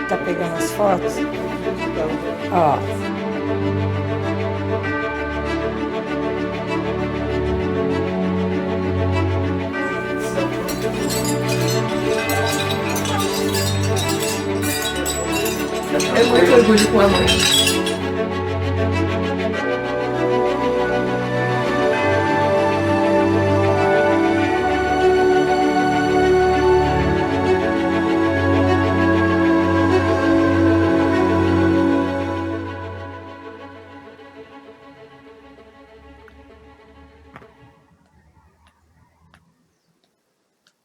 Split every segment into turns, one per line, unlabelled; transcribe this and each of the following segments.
Tá pegando as fotos?
Então,
Ó.
é muito orgulho com a mãe.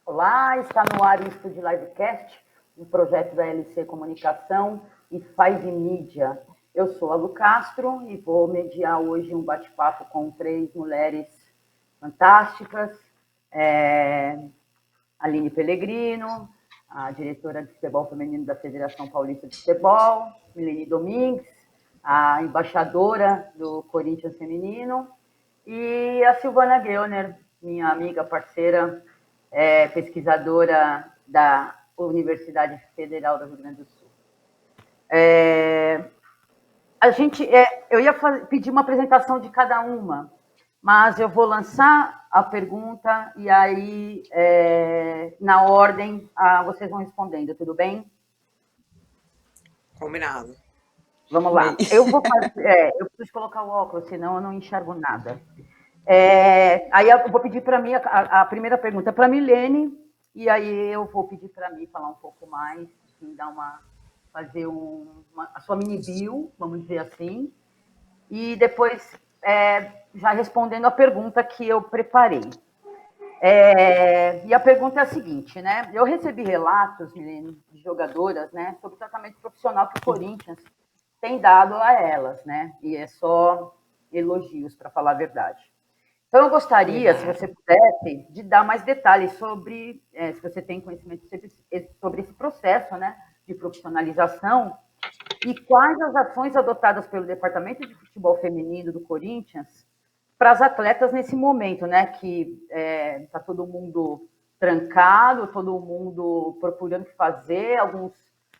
Olá, está no ar o Estúdio Livecast, um projeto da LC Comunicação e Five Mídia. Eu sou a Lu Castro e vou mediar hoje um bate-papo com 3 mulheres fantásticas. Aline Pellegrino, a diretora de futebol feminino da Federação Paulista de Futebol, Milene Domingues, a embaixadora do Corinthians Feminino, e a Silvana Geuner, minha amiga, parceira, pesquisadora da Universidade Federal do Rio Grande do Sul. Eu ia pedir uma apresentação de cada uma, mas eu vou lançar a pergunta e aí, na ordem, vocês vão respondendo, tudo bem?
Combinado.
Vamos lá. Eu preciso colocar o óculos, senão eu não enxergo nada. Aí eu vou pedir para mim a primeira pergunta para a Milene, e aí eu vou pedir para mim falar um pouco mais, assim, fazer a sua mini bio, vamos dizer assim, e depois já respondendo a pergunta que eu preparei. E a pergunta é a seguinte, né? Eu recebi relatos, Milene, de jogadoras, né, sobre o tratamento profissional que o Corinthians tem dado a elas, né? E é só elogios, para falar a verdade. Então, eu gostaria, se você pudesse, de dar mais detalhes sobre, se você tem conhecimento sobre esse processo, né, de profissionalização e quais as ações adotadas pelo Departamento de Futebol Feminino do Corinthians para as atletas nesse momento, né, que está todo mundo trancado, todo mundo procurando o que fazer, alguns,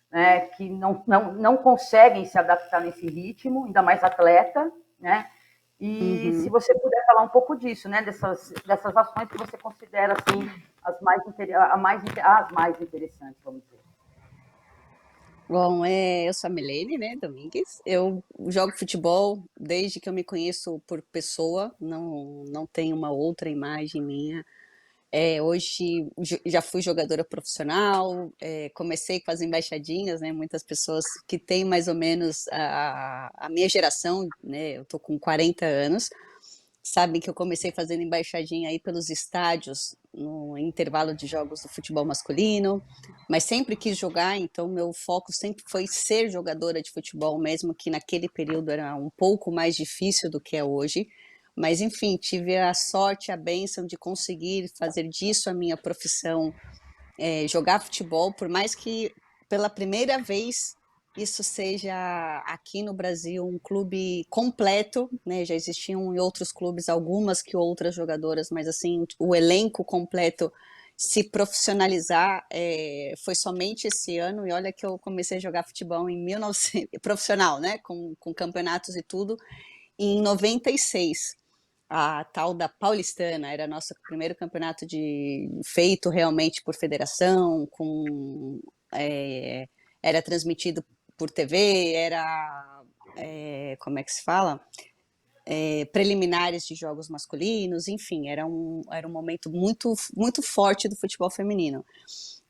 né, que não conseguem se adaptar nesse ritmo, ainda mais atleta, né? E se você puder falar um pouco disso, né, dessas ações que você considera assim as mais interessantes, vamos dizer.
Bom, eu sou a Milene, né, Domingues. Eu jogo futebol desde que eu me conheço por pessoa, não tenho uma outra imagem minha. Hoje já fui jogadora profissional, comecei com as embaixadinhas, né, muitas pessoas que têm mais ou menos a minha geração, né, eu tô com 40 anos, sabem que eu comecei fazendo embaixadinha aí pelos estádios no intervalo de jogos do futebol masculino, mas sempre quis jogar, então meu foco sempre foi ser jogadora de futebol, mesmo que naquele período era um pouco mais difícil do que é hoje. Mas, enfim, tive a sorte, a bênção de conseguir fazer disso a minha profissão, jogar futebol, por mais que pela primeira vez isso seja aqui no Brasil um clube completo, né? Já existiam em outros clubes algumas que outras jogadoras, mas assim, o elenco completo se profissionalizar foi somente esse ano, e olha que eu comecei a jogar futebol em 1900, profissional, né? Com campeonatos e tudo, em 96. A tal da Paulistana era nosso primeiro campeonato feito realmente por federação, era transmitido por TV, como é que se fala? Preliminares de jogos masculinos, enfim, era um momento muito, muito forte do futebol feminino.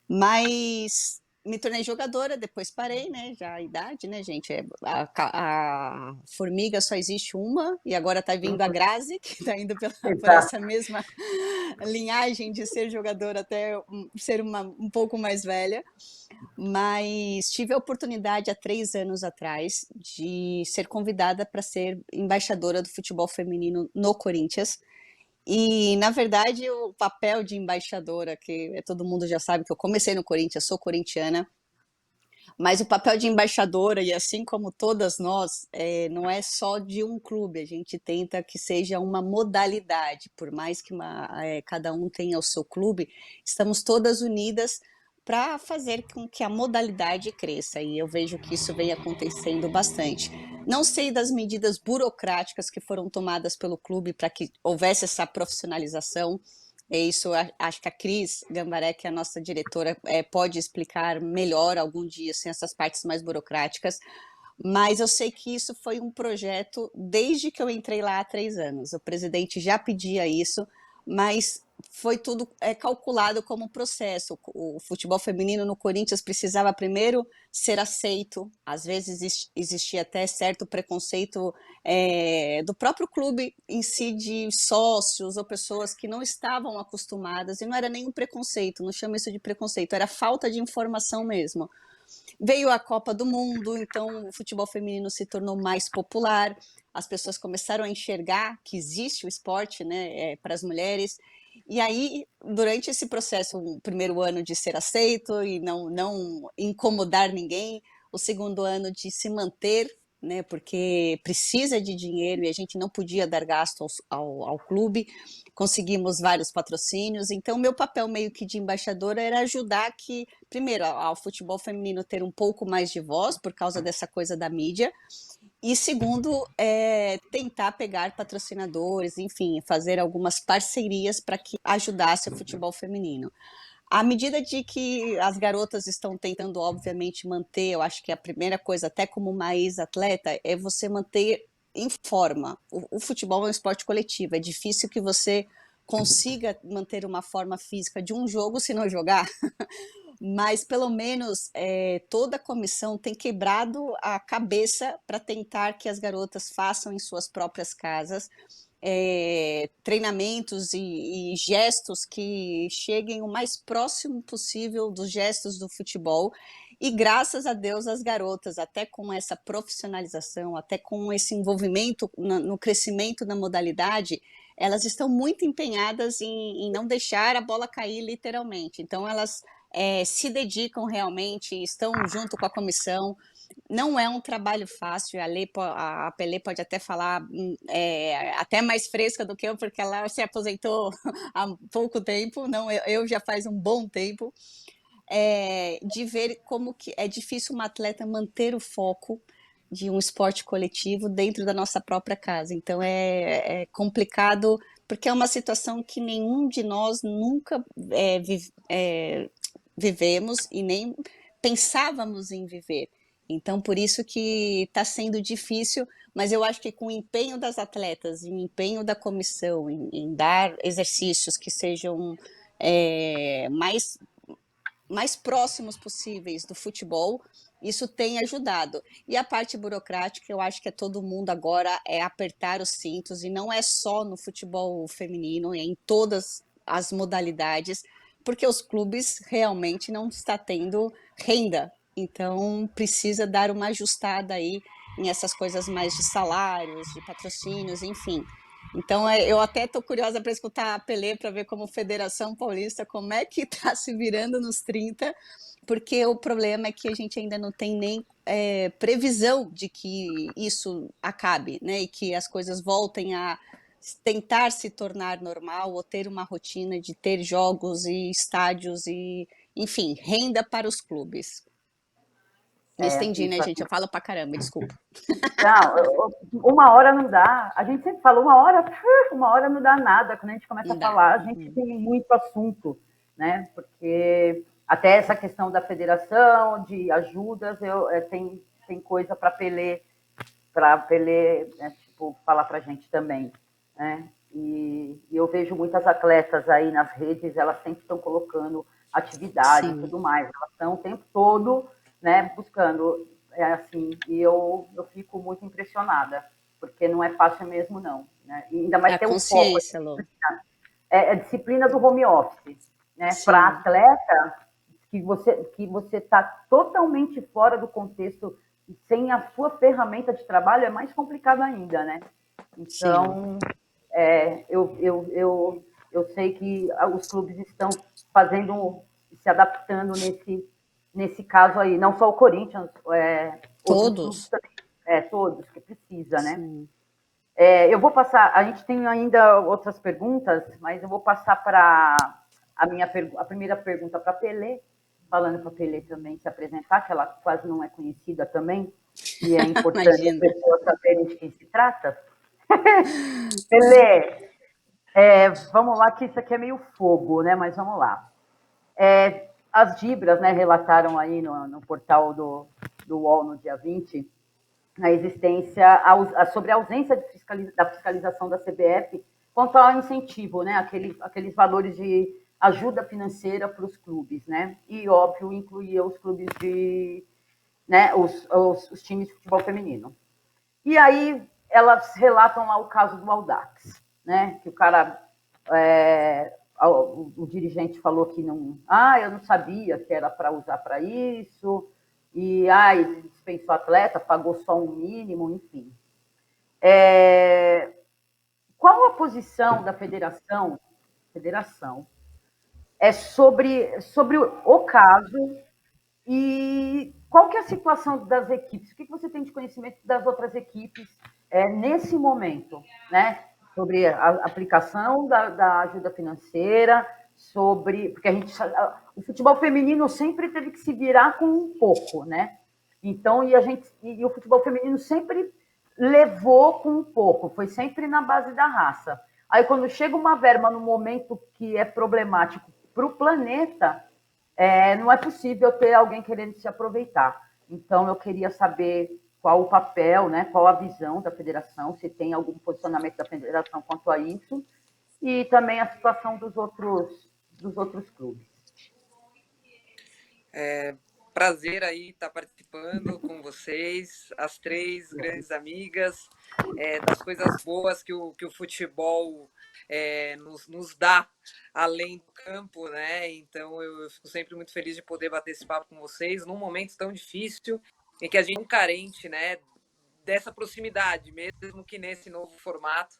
Mas me tornei jogadora, depois parei, né? Já a idade, né, gente? A formiga só existe uma, e agora tá vindo a Grazi, que tá indo por essa mesma linhagem de ser jogadora até ser um pouco mais velha. Mas tive a oportunidade há 3 anos atrás de ser convidada para ser embaixadora do futebol feminino no Corinthians. E, na verdade, o papel de embaixadora, que todo mundo já sabe que eu comecei no Corinthians, sou corintiana, Mas o papel de embaixadora, e assim como todas nós, não é só de um clube, a gente tenta que seja uma modalidade, por mais que cada um tenha o seu clube, estamos todas unidas para fazer com que a modalidade cresça, e eu vejo que isso vem acontecendo bastante. Não sei das medidas burocráticas que foram tomadas pelo clube para que houvesse essa profissionalização. É isso, acho que a Cris Gambaré, que é a nossa diretora, pode explicar melhor algum dia assim, essas partes mais burocráticas, mas eu sei que isso foi um projeto desde que eu entrei lá há 3 anos. O presidente já pedia isso, mas foi tudo calculado como processo. O futebol feminino no Corinthians precisava primeiro ser aceito, às vezes existia até certo preconceito do próprio clube em si, de sócios ou pessoas que não estavam acostumadas, e não era nenhum preconceito, não chamo isso de preconceito, era falta de informação mesmo. Veio a Copa do Mundo, então o futebol feminino se tornou mais popular, as pessoas começaram a enxergar que existe o esporte, né, para as mulheres, e aí, durante esse processo, o primeiro ano de ser aceito e não incomodar ninguém, o segundo ano de se manter, né, porque precisa de dinheiro e a gente não podia dar gasto ao clube, conseguimos vários patrocínios, então meu papel meio que de embaixadora era ajudar que, primeiro, ao futebol feminino ter um pouco mais de voz, por causa dessa coisa da mídia, e segundo, tentar pegar patrocinadores, enfim, fazer algumas parcerias para que ajudasse o futebol feminino. À medida de que as garotas estão tentando, obviamente, manter, eu acho que a primeira coisa, até como uma ex-atleta, é você manter em forma. O futebol é um esporte coletivo, é difícil que você consiga manter uma forma física de um jogo se não jogar, mas pelo menos toda a comissão tem quebrado a cabeça para tentar que as garotas façam em suas próprias casas treinamentos e gestos que cheguem o mais próximo possível dos gestos do futebol. E graças a Deus as garotas, até com essa profissionalização, até com esse envolvimento no crescimento da modalidade, elas estão muito empenhadas em não deixar a bola cair literalmente. Então elas se dedicam realmente, estão junto com a comissão. Não é um trabalho fácil, a Pelé pode até falar até mais fresca do que eu, porque ela se aposentou há pouco tempo, não, eu já faz um bom tempo, de ver como que é difícil uma atleta manter o foco de um esporte coletivo dentro da nossa própria casa. Então é complicado, porque é uma situação que nenhum de nós nunca vivemos e nem pensávamos em viver. Então, por isso que está sendo difícil, mas eu acho que com o empenho das atletas, e o empenho da comissão, em dar exercícios que sejam mais próximos possíveis do futebol, isso tem ajudado. E a parte burocrática, eu acho que todo mundo agora apertar os cintos, e não é só no futebol feminino, é em todas as modalidades, porque os clubes realmente não estão tendo renda. Então, precisa dar uma ajustada aí em essas coisas mais de salários, de patrocínios, enfim. Então, eu até estou curiosa para escutar a Pelé, para ver como Federação Paulista, como é que está se virando nos 30, porque o problema é que a gente ainda não tem nem previsão de que isso acabe, né? E que as coisas voltem a tentar se tornar normal, ou ter uma rotina de ter jogos e estádios e, enfim, renda para os clubes. Me estendi, né,
Isso
gente?
aqui.
Eu falo pra caramba, desculpa.
Não, uma hora não dá. A gente sempre fala uma hora não dá nada. Quando a gente começa a
Não dá.
falar, a gente tem muito assunto, né? Porque até essa questão da federação, de ajudas, tem coisa para Pelé, né, tipo, falar para a gente também, né? E eu vejo muitas atletas aí nas redes, elas sempre estão colocando atividade e
Sim,
tudo mais. Elas estão o tempo todo, né, buscando, assim, e eu fico muito impressionada, porque não é fácil mesmo, não. Né? E ainda
é
mais
a
ter um foco,
consciência, Lô.
a disciplina do home office, né? Para
Sim,
atleta, que você está totalmente fora do contexto, sem a sua ferramenta de trabalho, é mais complicado ainda, né?
sim.
Então, eu sei que os clubes estão se adaptando nesse caso aí, não só o Corinthians, outros clubes
Todos.
também, todos que precisa, né?
Sim.
Eu vou passar, a gente tem ainda outras perguntas, mas eu vou passar para a primeira pergunta para a Pelé, falando para a Pelé também se apresentar, que ela quase não é conhecida também, e é importante as
Imagina.
pessoas saberem de quem se trata. Pelé, vamos lá, que isso aqui é meio fogo, né? Mas vamos lá. As Dibras, né, relataram aí no portal do UOL no dia 20 a existência, sobre a ausência da fiscalização da CBF quanto ao incentivo, né, aqueles valores de ajuda financeira para os clubes, né, e óbvio incluía os clubes né, os times de futebol feminino. E aí elas relatam lá o caso do Audax, né, que o cara, o dirigente falou que não, eu não sabia que era para usar para isso, e ele dispensou o atleta, pagou só um mínimo, enfim. Qual a posição da federação sobre o caso e qual que é a situação das equipes? O que você tem de conhecimento das outras equipes nesse momento, né? Sobre a aplicação da ajuda financeira, porque o futebol feminino sempre teve que se virar com um pouco, né? Então, e o futebol feminino sempre levou com um pouco, foi sempre na base da raça. Aí, quando chega uma verba no momento que é problemático para o planeta, não é possível ter alguém querendo se aproveitar. Então, eu queria saber qual o papel, né, qual a visão da federação, se tem algum posicionamento da federação quanto a isso, e também a situação dos outros clubes.
Prazer aí estar participando com vocês, as três grandes amigas, das coisas boas que o futebol nos dá além do campo, né? Então eu fico sempre muito feliz de poder bater esse papo com vocês num momento tão difícil em que a gente é carente, né, dessa proximidade, mesmo que nesse novo formato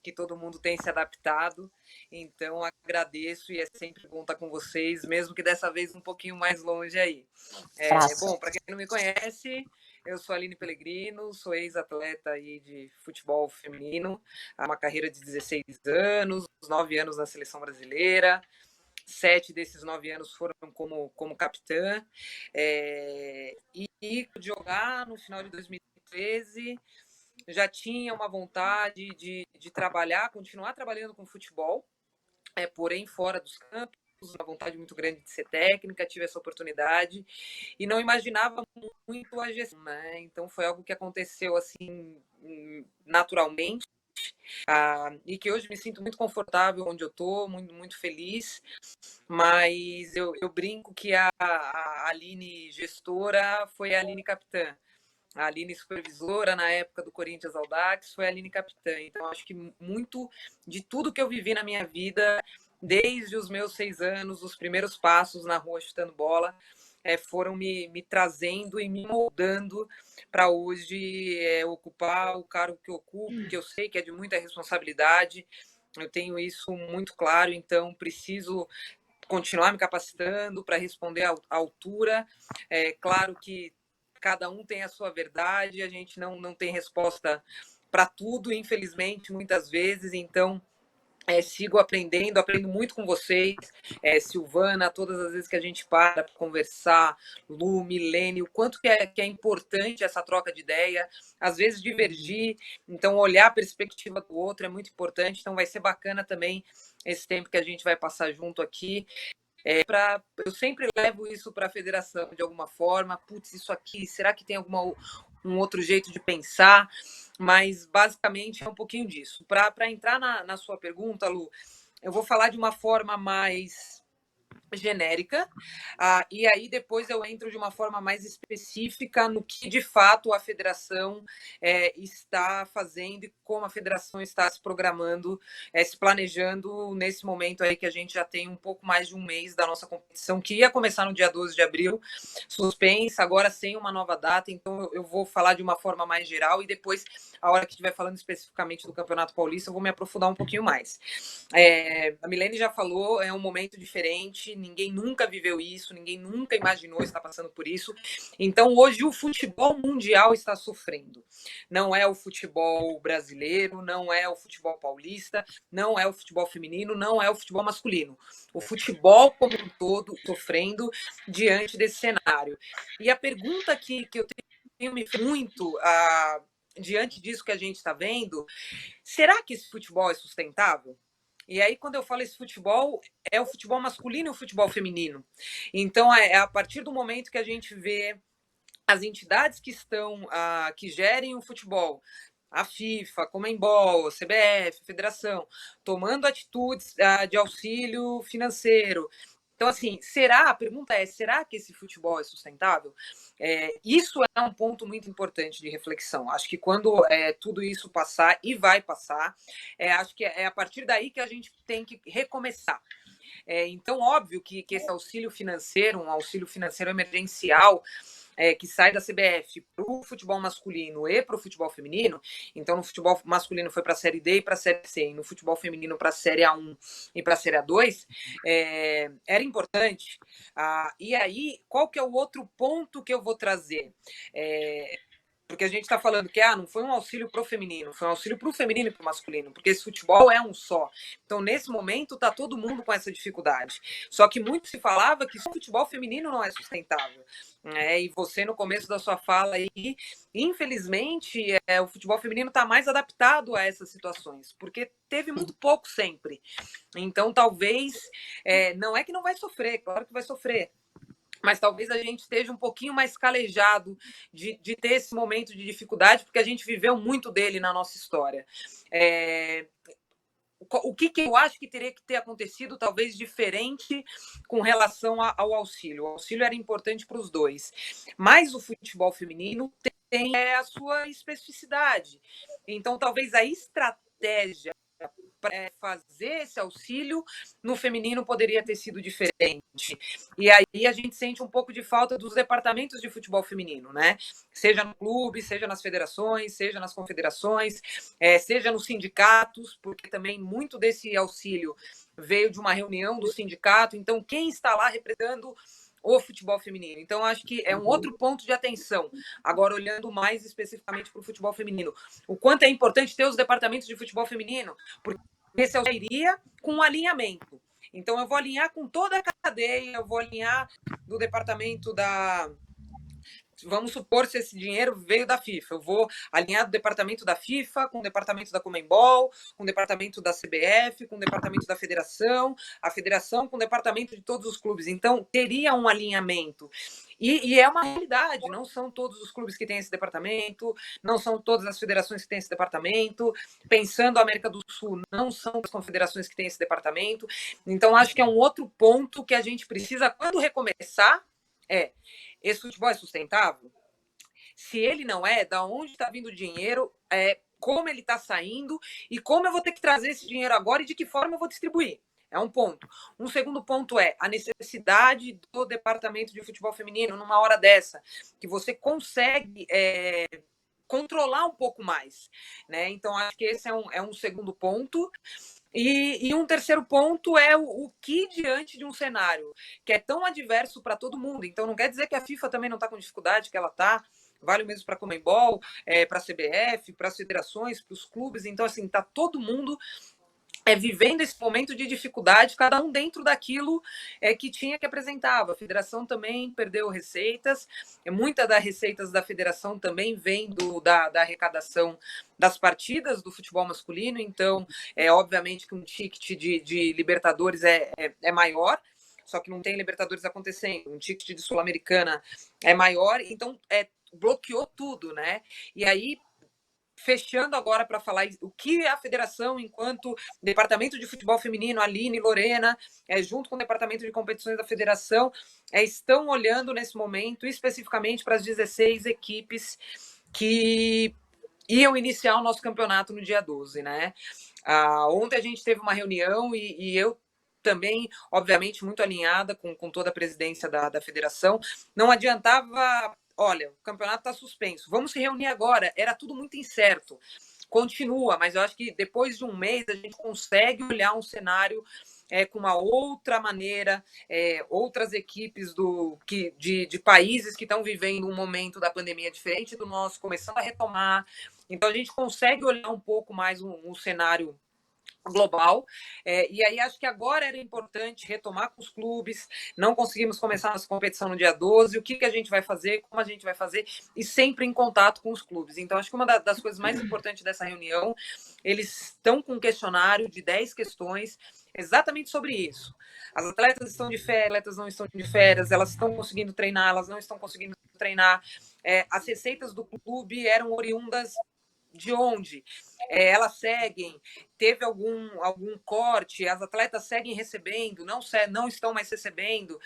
que todo mundo tem se adaptado. Então, agradeço e é sempre bom estar com vocês, mesmo que dessa vez um pouquinho mais longe aí. Bom, para quem não me conhece, eu sou a Aline Pellegrino, sou ex-atleta aí de futebol feminino, há uma carreira de 16 anos, 9 anos na seleção brasileira, 7 desses 9 anos foram como capitã, e jogar no final de 2013, já tinha uma vontade de trabalhar, continuar trabalhando com futebol, porém fora dos campos, uma vontade muito grande de ser técnica, tive essa oportunidade e não imaginava muito a gestão, né? Então foi algo que aconteceu assim naturalmente, e que hoje me sinto muito confortável onde eu estou, muito, muito feliz, mas eu brinco que a Aline gestora foi a Aline capitã. A Aline supervisora na época do Corinthians Audax foi a Aline capitã. Então, acho que muito de tudo que eu vivi na minha vida, desde os meus 6 anos, os primeiros passos na rua chutando bola, foram me trazendo e me moldando para hoje ocupar o cargo que eu ocupo, que eu sei que é de muita responsabilidade. Eu tenho isso muito claro, então preciso continuar me capacitando para responder à altura. Claro que cada um tem a sua verdade, a gente não tem resposta para tudo, infelizmente, muitas vezes, então sigo aprendo muito com vocês, Silvana, todas as vezes que a gente para conversar, Lu, Milene, o quanto que é importante essa troca de ideia, às vezes divergir, então olhar a perspectiva do outro é muito importante, então vai ser bacana também esse tempo que a gente vai passar junto aqui. Eu sempre levo isso para a federação de alguma forma. Putz, isso aqui, será que tem um outro jeito de pensar? Mas basicamente é um pouquinho disso. Para entrar na sua pergunta, Lu, eu vou falar de uma forma mais genérica, e aí depois eu entro de uma forma mais específica no que de fato a federação está fazendo e como a federação está se programando, se planejando nesse momento aí que a gente já tem um pouco mais de um mês da nossa competição, que ia começar no dia 12 de abril, suspensa, agora sem uma nova data, então eu vou falar de uma forma mais geral e depois, a hora que estiver falando especificamente do Campeonato Paulista, eu vou me aprofundar um pouquinho mais. A Milene já falou, é um momento diferente, ninguém nunca viveu isso, ninguém nunca imaginou estar passando por isso. Então, hoje, o futebol mundial está sofrendo. Não é o futebol brasileiro, não é o futebol paulista, não é o futebol feminino, não é o futebol masculino. O futebol como um todo sofrendo diante desse cenário. E a pergunta que eu tenho me feito muito diante disso que a gente está vendo, será que esse futebol é sustentável? E aí, quando eu falo esse futebol, é o futebol masculino e o futebol feminino. Então, é a partir do momento que a gente vê as entidades que estão, que gerem o futebol, a FIFA, a Conmebol, a CBF, a Federação, tomando atitudes de auxílio financeiro. Então, assim, a pergunta é, será que esse futebol é sustentável? Isso é um ponto muito importante de reflexão. Acho que quando tudo isso passar, e vai passar, acho que é a partir daí que a gente tem que recomeçar. Então, óbvio que esse auxílio financeiro, um auxílio financeiro emergencial, que sai da CBF para o futebol masculino e para o futebol feminino, então no futebol masculino foi para a Série D e para a Série C, e no futebol feminino para a Série A1 e para a Série A2, era importante. E aí, qual que é o outro ponto que eu vou trazer? Porque a gente está falando que não foi um auxílio para o feminino, foi um auxílio para o feminino e para o masculino, porque esse futebol é um só. Então, nesse momento, está todo mundo com essa dificuldade. Só que muito se falava que o futebol feminino não é sustentável. E você, no começo da sua fala aí, infelizmente, o futebol feminino está mais adaptado a essas situações, porque teve muito pouco sempre. Então, talvez, não é que não vai sofrer, claro que vai sofrer, mas talvez a gente esteja um pouquinho mais calejado de ter esse momento de dificuldade, porque a gente viveu muito dele na nossa história. O que eu acho que teria que ter acontecido, talvez diferente com relação ao auxílio? O auxílio era importante para os dois, mas o futebol feminino tem a sua especificidade. Então, talvez a estratégia para fazer esse auxílio no feminino poderia ter sido diferente. E aí a gente sente um pouco de falta dos departamentos de futebol feminino, né? Seja no clube, seja nas federações, seja nas confederações, seja nos sindicatos, porque também muito desse auxílio veio de uma reunião do sindicato. Então, quem está lá representando o futebol feminino? Então, acho que é um outro ponto de atenção. Agora, olhando mais especificamente para o futebol feminino, o quanto é importante ter os departamentos de futebol feminino, porque esse eu iria com um alinhamento. Então, eu vou alinhar com toda a cadeia, eu vou alinhar do departamento da... Vamos supor se esse dinheiro veio da FIFA. Eu vou alinhar do departamento da FIFA com o departamento da Conmebol, com o departamento da CBF, com o departamento da Federação, a Federação com o departamento de todos os clubes. Então, teria um alinhamento. E é uma realidade, não são todos os clubes que têm esse departamento, não são todas as federações que têm esse departamento. Pensando a América do Sul, não são as confederações que têm esse departamento. Então, acho que é um outro ponto que a gente precisa, quando recomeçar, esse futebol é sustentável? Se ele não é, da onde está vindo o dinheiro, como ele está saindo e como eu vou ter que trazer esse dinheiro agora e de que forma eu vou distribuir. É um ponto. Um segundo ponto é a necessidade do departamento de futebol feminino numa hora dessa, que você consegue controlar um pouco mais, né? Então, acho que esse é um segundo ponto. E um terceiro ponto é o que, diante de um cenário que é tão adverso para todo mundo, então não quer dizer que a FIFA também não está com dificuldade, que ela está, vale o mesmo para a Conmebol, para a CBF, para as federações, para os clubes, então assim, está todo mundo vivendo esse momento de dificuldade, cada um dentro daquilo que tinha que apresentava. A federação também perdeu receitas, muitas das receitas da federação também vem da arrecadação das partidas do futebol masculino, então, obviamente que um ticket de Libertadores é maior, só que não tem Libertadores acontecendo, um ticket de Sul-Americana é maior, então bloqueou tudo, né? E aí, fechando agora para falar o que a federação, enquanto departamento de futebol feminino, Aline e Lorena, junto com o departamento de competições da federação, estão olhando nesse momento especificamente para as 16 equipes que iam iniciar o nosso campeonato no dia 12, né? Ontem a gente teve uma reunião e eu também, obviamente, muito alinhada com toda a presidência da federação. Não adiantava... Olha, o campeonato está suspenso, vamos se reunir agora. Era tudo muito incerto. Continua, mas eu acho que depois de um mês a gente consegue olhar um cenário com uma outra maneira, outras equipes de países que estão vivendo um momento da pandemia diferente do nosso, começando a retomar. Então, a gente consegue olhar um pouco mais um cenário global, e aí acho que agora era importante retomar com os clubes, não conseguimos começar nossa competição no dia 12, o que a gente vai fazer, como a gente vai fazer, e sempre em contato com os clubes. Então, acho que uma das coisas mais importantes dessa reunião, eles estão com um questionário de 10 questões exatamente sobre isso. As atletas estão de férias, as atletas não estão de férias, elas estão conseguindo treinar, elas não estão conseguindo treinar, as receitas do clube eram oriundas de onde? Elas seguem, teve algum corte, as atletas seguem recebendo, não estão mais recebendo,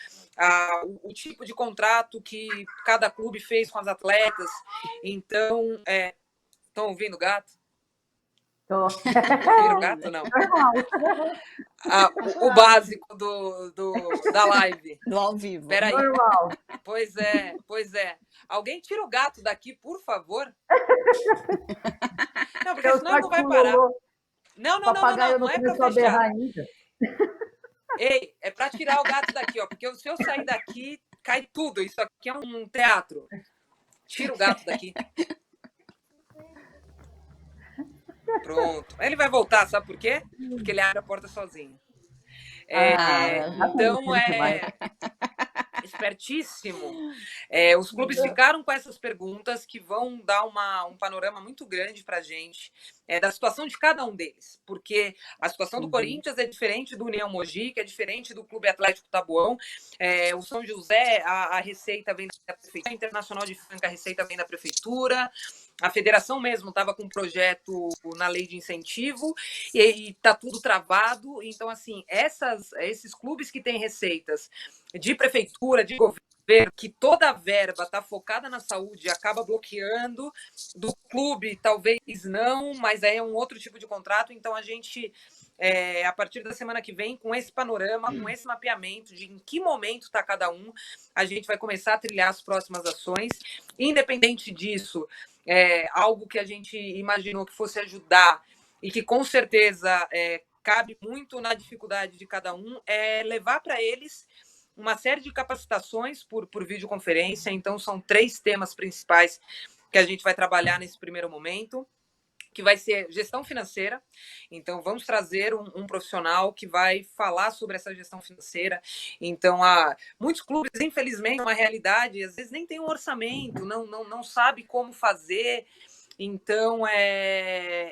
o tipo de contrato que cada clube fez com as atletas. Então, estão ouvindo o gato?
Tô.
Ouviram o gato? Não. O básico da live.
Do ao vivo.
Peraí.
Normal.
Pois é. Alguém tira o gato daqui, por favor? Não, porque senão ele não vai parar. Não, não é para fechar.
Ainda.
Ei, é para tirar o gato daqui, ó, porque se eu sair daqui, cai tudo. Isso aqui é um teatro. Tira o gato daqui. Pronto. Ele vai voltar, sabe por quê? Porque ele abre a porta sozinho. Então, espertíssimo. Os clubes ficaram com essas perguntas que vão dar um panorama muito grande para a gente da situação de cada um deles, porque a situação do Corinthians é diferente do União Mogi, que é diferente do Clube Atlético Taboão. O São José, a receita vem da Prefeitura, a Internacional de Franca, a receita vem da Prefeitura. A federação mesmo estava com um projeto na lei de incentivo e está tudo travado. Então, assim, esses clubes que têm receitas de prefeitura, de governo, que toda a verba está focada na saúde e acaba bloqueando, do clube talvez não, mas aí é um outro tipo de contrato. Então, a gente, a partir da semana que vem, com esse panorama, com esse mapeamento de em que momento está cada um, a gente vai começar a trilhar as próximas ações. Independente disso, algo que a gente imaginou que fosse ajudar e que com certeza cabe muito na dificuldade de cada um, é levar para eles uma série de capacitações por videoconferência. Então, são 3 temas principais que a gente vai trabalhar nesse primeiro momento, que vai ser gestão financeira. Então, vamos trazer um profissional que vai falar sobre essa gestão financeira. Então, muitos clubes, infelizmente, é uma realidade, às vezes nem tem um orçamento, não sabe como fazer. Então,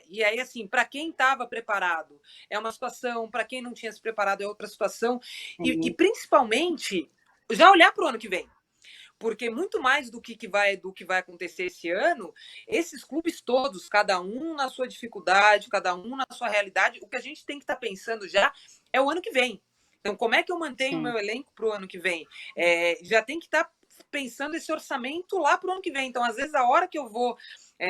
e aí, assim, para quem estava preparado, é uma situação, para quem não tinha se preparado, é outra situação. E principalmente, já olhar para o ano que vem. Porque muito mais do que vai acontecer esse ano, esses clubes todos, cada um na sua dificuldade, cada um na sua realidade, o que a gente tem que estar pensando já é o ano que vem. Então, como é que eu mantenho o meu elenco para o ano que vem? Já tem que estar pensando esse orçamento lá para o ano que vem. Então, às vezes, a hora que eu vou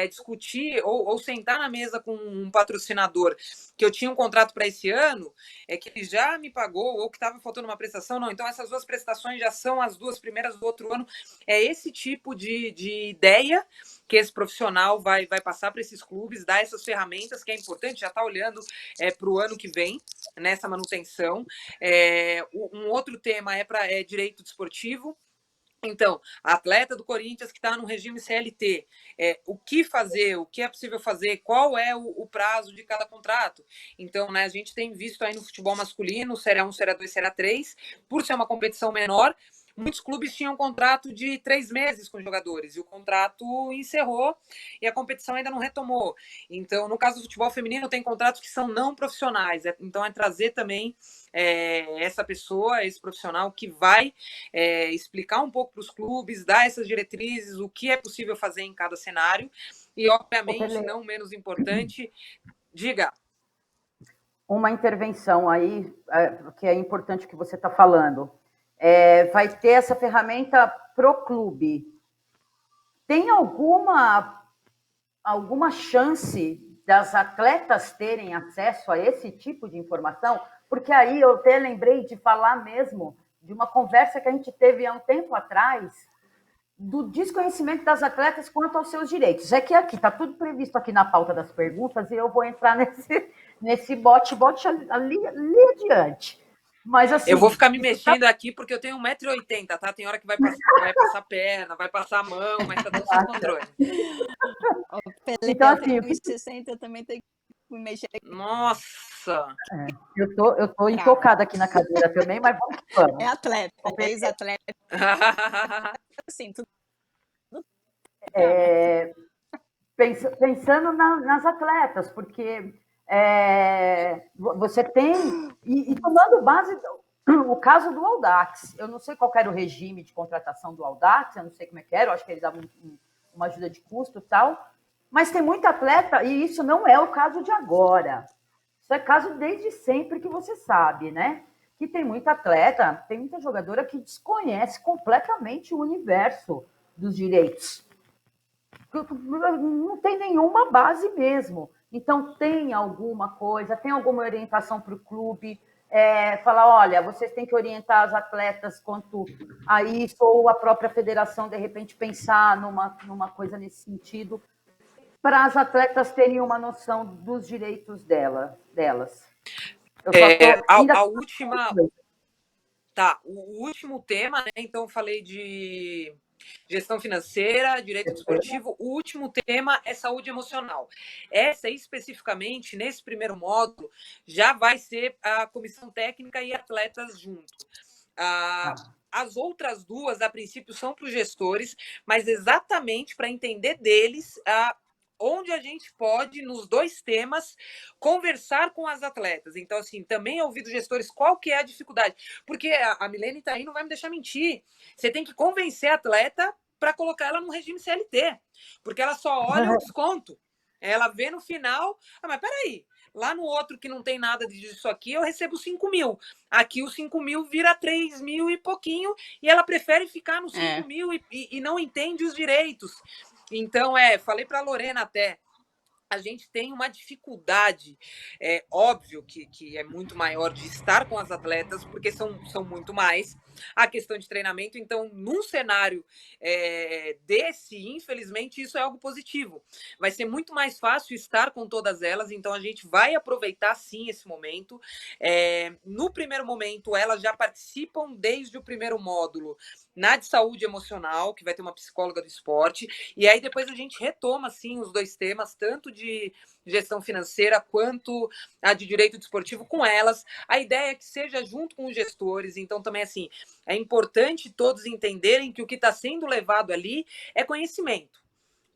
discutir ou sentar na mesa com um patrocinador que eu tinha um contrato para esse ano, que ele já me pagou ou que estava faltando uma prestação, não. Então, essas 2 prestações já são as 2 primeiras do outro ano. É esse tipo de ideia que esse profissional vai passar para esses clubes, dar essas ferramentas, que é importante, já está olhando para o ano que vem, nessa manutenção. Um outro tema é direito desportivo. Então, a atleta do Corinthians que está no regime CLT, o que fazer, o que é possível fazer, qual é o prazo de cada contrato. Então, né, a gente tem visto aí no futebol masculino, Série 1, Série 2, Série 3, por ser uma competição menor, muitos clubes tinham um contrato de 3 meses com os jogadores, e o contrato encerrou e a competição ainda não retomou. Então, no caso do futebol feminino, tem contratos que são não profissionais. Então, é trazer também essa pessoa, esse profissional que vai explicar um pouco para os clubes, dar essas diretrizes, o que é possível fazer em cada cenário. E, obviamente, não menos importante, diga.
Uma intervenção aí, que é importante que você está falando. Vai ter essa ferramenta pro clube. Tem alguma chance das atletas terem acesso a esse tipo de informação? Porque aí eu até lembrei de falar mesmo de uma conversa que a gente teve há um tempo atrás, do desconhecimento das atletas quanto aos seus direitos. É que aqui está tudo previsto aqui na pauta das perguntas e eu vou entrar nesse bote ali adiante. Mas assim,
Eu vou ficar me
isso tá
mexendo aqui porque eu tenho 1,80 m, tá? Tem hora que vai passar a perna, vai passar a mão, mas tá tudo sob controle.
Ó, Pelé
então
tem
assim,
1,60 m, eu também tenho que me mexer
Nossa!
eu tô
brava.
intocada aqui na cadeira também, mas vamos que
É
vamos.
atleta,
Ô,
é
Fê,
ex-atleta, assim, tudo trava.
pensando nas atletas, porque você tem. E tomando base o caso do Audax. Eu não sei qual era o regime de contratação do Audax, eu não sei como é que era, eu acho que ele dava uma ajuda de custo e tal. Mas tem muita atleta, e isso não é o caso de agora. Isso é caso desde sempre que você sabe, né? Que tem muita atleta, tem muita jogadora que desconhece completamente o universo dos direitos, não tem nenhuma base mesmo. Então, tem alguma coisa, tem alguma orientação para o clube, falar, olha, vocês têm que orientar as atletas quanto a isso, ou a própria federação, de repente, pensar numa coisa nesse sentido, para as atletas terem uma noção dos direitos delas. Eu só estou ainda.
A última. Tá, o último tema, né? Então, eu falei de gestão financeira, direito desportivo. O último tema é saúde emocional. Essa, especificamente, nesse primeiro módulo, já vai ser a comissão técnica e atletas juntos. As outras duas, a princípio, são para os gestores, mas exatamente para entender deles onde a gente pode, nos dois temas, conversar com as atletas. Então, assim, também ouvir dos gestores qual que é a dificuldade. Porque a Milene tá aí, não vai me deixar mentir. Você tem que convencer a atleta para colocar ela no regime CLT. Porque ela só olha o desconto. Ela vê no final, mas peraí, lá no outro que não tem nada disso aqui, eu recebo 5.000. Aqui os 5.000 vira 3.000 e pouquinho, e ela prefere ficar nos 5.000 e não entende os direitos. Então, falei para a Lorena até, a gente tem uma dificuldade, óbvio que é muito maior de estar com as atletas, porque são muito mais a questão de treinamento. Então, num cenário desse, infelizmente, isso é algo positivo. Vai ser muito mais fácil estar com todas elas, então a gente vai aproveitar, sim, esse momento. No primeiro momento, elas já participam desde o primeiro módulo na de saúde emocional, que vai ter uma psicóloga do esporte, e aí depois a gente retoma, sim, os dois temas, tanto de gestão financeira quanto a de direito desportivo com elas. A ideia é que seja junto com os gestores, então também, assim, é importante todos entenderem que o que está sendo levado ali é conhecimento.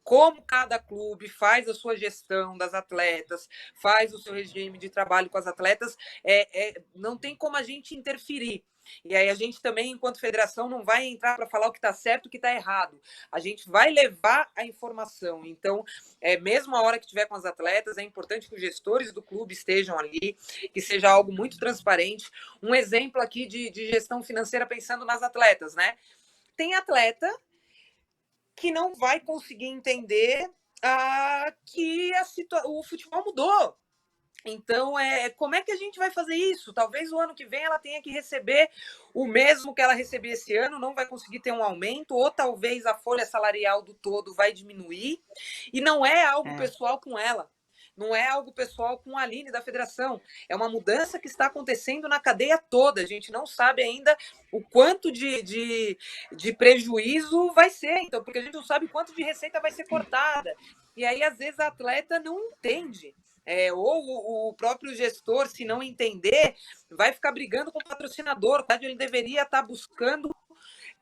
Como cada clube faz a sua gestão das atletas, faz o seu regime de trabalho com as atletas, não tem como a gente interferir. E aí a gente também, enquanto federação, não vai entrar para falar o que está certo e o que está errado. A gente vai levar a informação. Então, mesmo a hora que tiver com as atletas, é importante que os gestores do clube estejam ali, que seja algo muito transparente. Um exemplo aqui de gestão financeira pensando nas atletas, né? Tem atleta que não vai conseguir entender que o futebol mudou. Então, como é que a gente vai fazer isso? Talvez o ano que vem ela tenha que receber o mesmo que ela recebia esse ano, não vai conseguir ter um aumento, ou talvez a folha salarial do todo vai diminuir. E não é algo pessoal com ela. Não é algo pessoal com a Aline da federação. É uma mudança que está acontecendo na cadeia toda. A gente não sabe ainda o quanto de prejuízo vai ser, então, porque a gente não sabe quanto de receita vai ser cortada. E aí, às vezes, a atleta não entende. Ou o próprio gestor, se não entender, vai ficar brigando com o patrocinador. Ele deveria estar buscando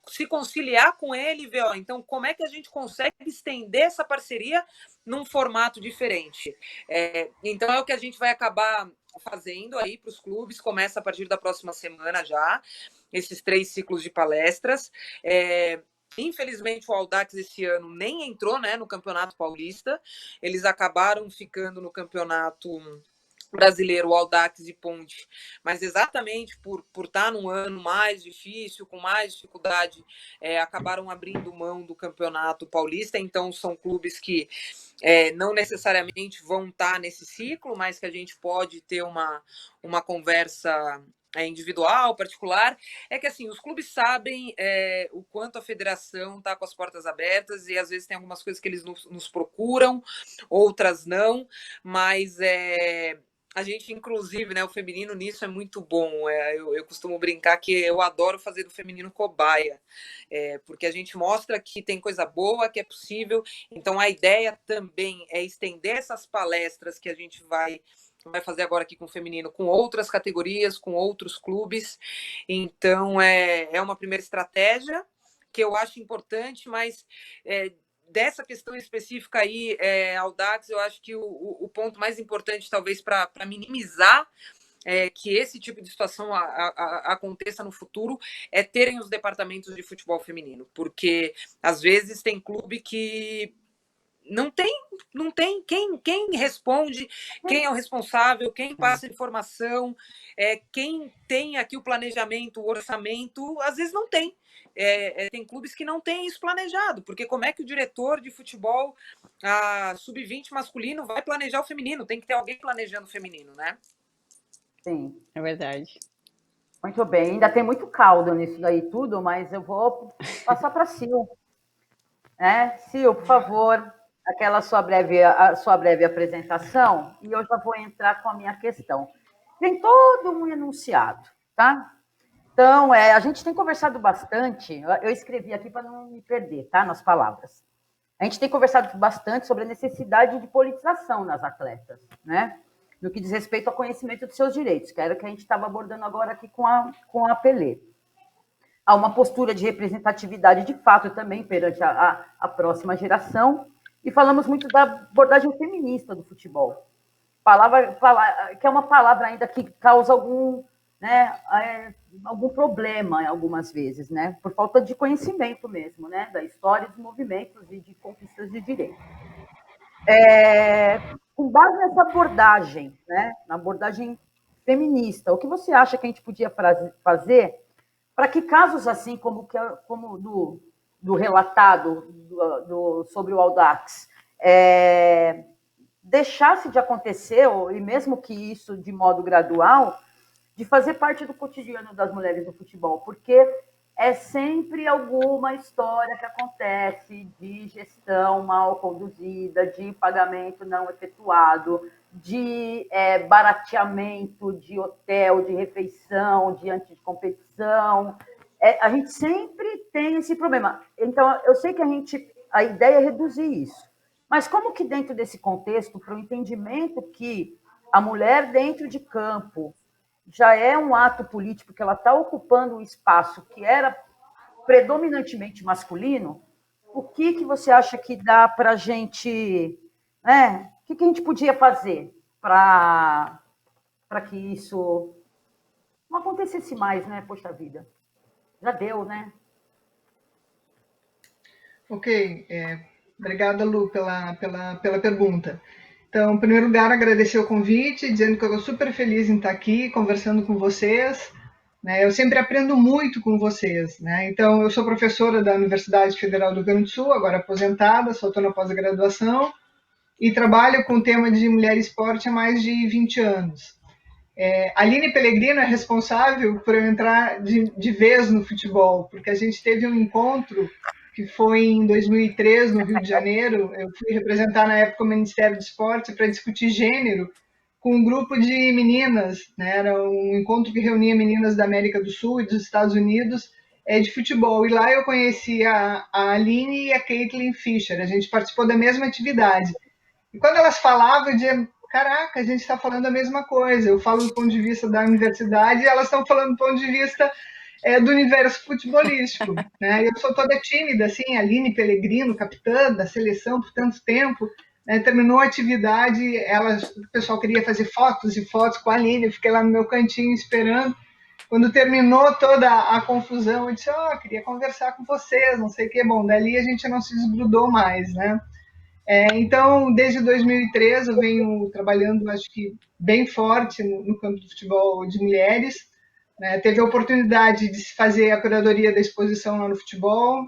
se conciliar com ele e ver, então, como é que a gente consegue estender essa parceria num formato diferente. Então, é o que a gente vai acabar fazendo aí para os clubes, começa a partir da próxima semana já, esses 3 ciclos de palestras. Infelizmente, o Audax esse ano nem entrou, né, no Campeonato Paulista, eles acabaram ficando no Campeonato Brasileiro, o Audax e Ponte, mas exatamente por estar num ano mais difícil, com mais dificuldade, acabaram abrindo mão do Campeonato Paulista. Então são clubes que não necessariamente vão estar nesse ciclo, mas que a gente pode ter uma conversa individual, particular. É que assim, os clubes sabem o quanto a federação está com as portas abertas, e às vezes tem algumas coisas que eles nos procuram, outras não, mas A gente, inclusive, né, o feminino nisso é muito bom. Eu costumo brincar que eu adoro fazer do feminino cobaia, porque a gente mostra que tem coisa boa, que é possível. Então, a ideia também é estender essas palestras que a gente vai fazer agora aqui com o feminino, com outras categorias, com outros clubes. Então, é uma primeira estratégia que eu acho importante, mas dessa questão específica aí, Audax, eu acho que o ponto mais importante, talvez, para minimizar que esse tipo de situação aconteça no futuro é terem os departamentos de futebol feminino, porque às vezes tem clube que não tem quem responde, quem é o responsável, quem passa informação, quem tem aqui o planejamento, o orçamento, às vezes não tem. Tem clubes que não têm isso planejado, porque como é que o diretor de futebol sub-20 masculino vai planejar o feminino? Tem que ter alguém planejando o feminino, né?
Sim.
É verdade.
Muito bem. Ainda tem muito caldo nisso daí tudo, mas eu vou passar para a Sil. Sil, por favor, a sua breve apresentação, e eu já vou entrar com a minha questão. Tem todo um enunciado, tá? Então, a gente tem conversado bastante, eu escrevi aqui para não me perder, tá, nas palavras. A gente tem conversado bastante sobre a necessidade de politização nas atletas, né? No que diz respeito ao conhecimento dos seus direitos, que era o que a gente estava abordando agora aqui com a Pelé. Há uma postura de representatividade de fato também perante a próxima geração, e falamos muito da abordagem feminista do futebol. Que é uma palavra ainda que causa algum problema algumas vezes, né? Por falta de conhecimento mesmo, né? Da história dos movimentos e de conquistas de direitos. Com base nessa abordagem, né? Na abordagem feminista, o que você acha que a gente podia fazer para que casos assim como do relatado sobre o Audax deixasse de acontecer, e mesmo que isso de modo gradual, de fazer parte do cotidiano das mulheres do futebol, porque é sempre alguma história que acontece de gestão mal conduzida, de pagamento não efetuado, de barateamento de hotel, de refeição, diante de competição. A gente sempre tem esse problema. Então, eu sei que a ideia é reduzir isso. Mas como que dentro desse contexto, para o entendimento que a mulher dentro de campo já é um ato político, que ela está ocupando um espaço que era predominantemente masculino, o que você acha que dá para a gente... O que a gente podia fazer para que isso não acontecesse mais, né? Poxa vida, já deu, né?
Ok, obrigada, Lu, pela pergunta. Então, em primeiro lugar, agradecer o convite, dizendo que eu estou super feliz em estar aqui conversando com vocês. Né? Eu sempre aprendo muito com vocês. Né? Então, eu sou professora da Universidade Federal do Rio Grande do Sul, agora aposentada, só estou na pós-graduação, e trabalho com o tema de mulher e esporte há mais de 20 anos. A Aline Pellegrino é responsável por eu entrar de vez no futebol, porque a gente teve um encontro que foi em 2003, no Rio de Janeiro. Eu fui representar na época o Ministério do Esporte para discutir gênero com um grupo de meninas, né? Era um encontro que reunia meninas da América do Sul e dos Estados Unidos de futebol. E lá eu conheci a Aline e a Caitlin Fischer. A gente participou da mesma atividade. E quando elas falavam, eu dizia, caraca, a gente está falando a mesma coisa. Eu falo do ponto de vista da universidade e elas estão falando do ponto de vista do universo futebolístico. Né? Eu sou toda tímida, assim, a Aline Pellegrino, capitã da seleção por tanto tempo, né? Terminou a atividade, o pessoal queria fazer fotos e fotos com a Aline, eu fiquei lá no meu cantinho esperando. Quando terminou toda a confusão, eu disse, queria conversar com vocês, não sei o que. Bom, dali a gente não se desgrudou mais, né? Então, desde 2013, eu venho trabalhando, acho que bem forte no campo do futebol de mulheres. Né? Teve a oportunidade de se fazer a curadoria da exposição lá no futebol,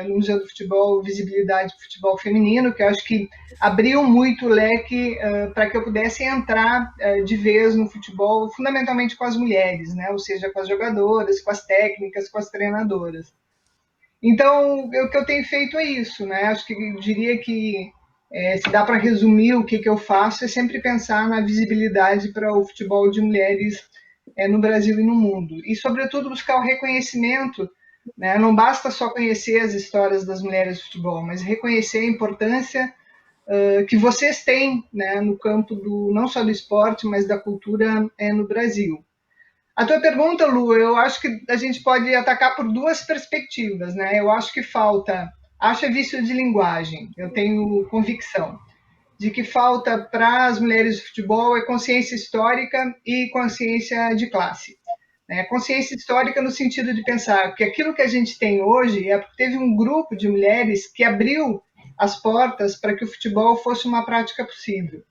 no Museu do Futebol, Visibilidade do Futebol Feminino, que eu acho que abriu muito o leque para que eu pudesse entrar de vez no futebol, fundamentalmente com as mulheres, né? Ou seja, com as jogadoras, com as técnicas, com as treinadoras. Então, o que eu tenho feito é isso, né? Acho que eu diria que se dá para resumir o que eu faço, é sempre pensar na visibilidade para o futebol de mulheres no Brasil e no mundo. E, sobretudo, buscar o reconhecimento, né? Não basta só conhecer as histórias das mulheres do futebol, mas reconhecer a importância que vocês têm, né, no campo não só do esporte, mas da cultura no Brasil. A tua pergunta, Lu, eu acho que a gente pode atacar por duas perspectivas, né? Eu acho que acho vício de linguagem, eu tenho convicção de que falta para as mulheres de futebol é consciência histórica e consciência de classe. Né? Consciência histórica no sentido de pensar que aquilo que a gente tem hoje é porque teve um grupo de mulheres que abriu as portas para que o futebol fosse uma prática possível.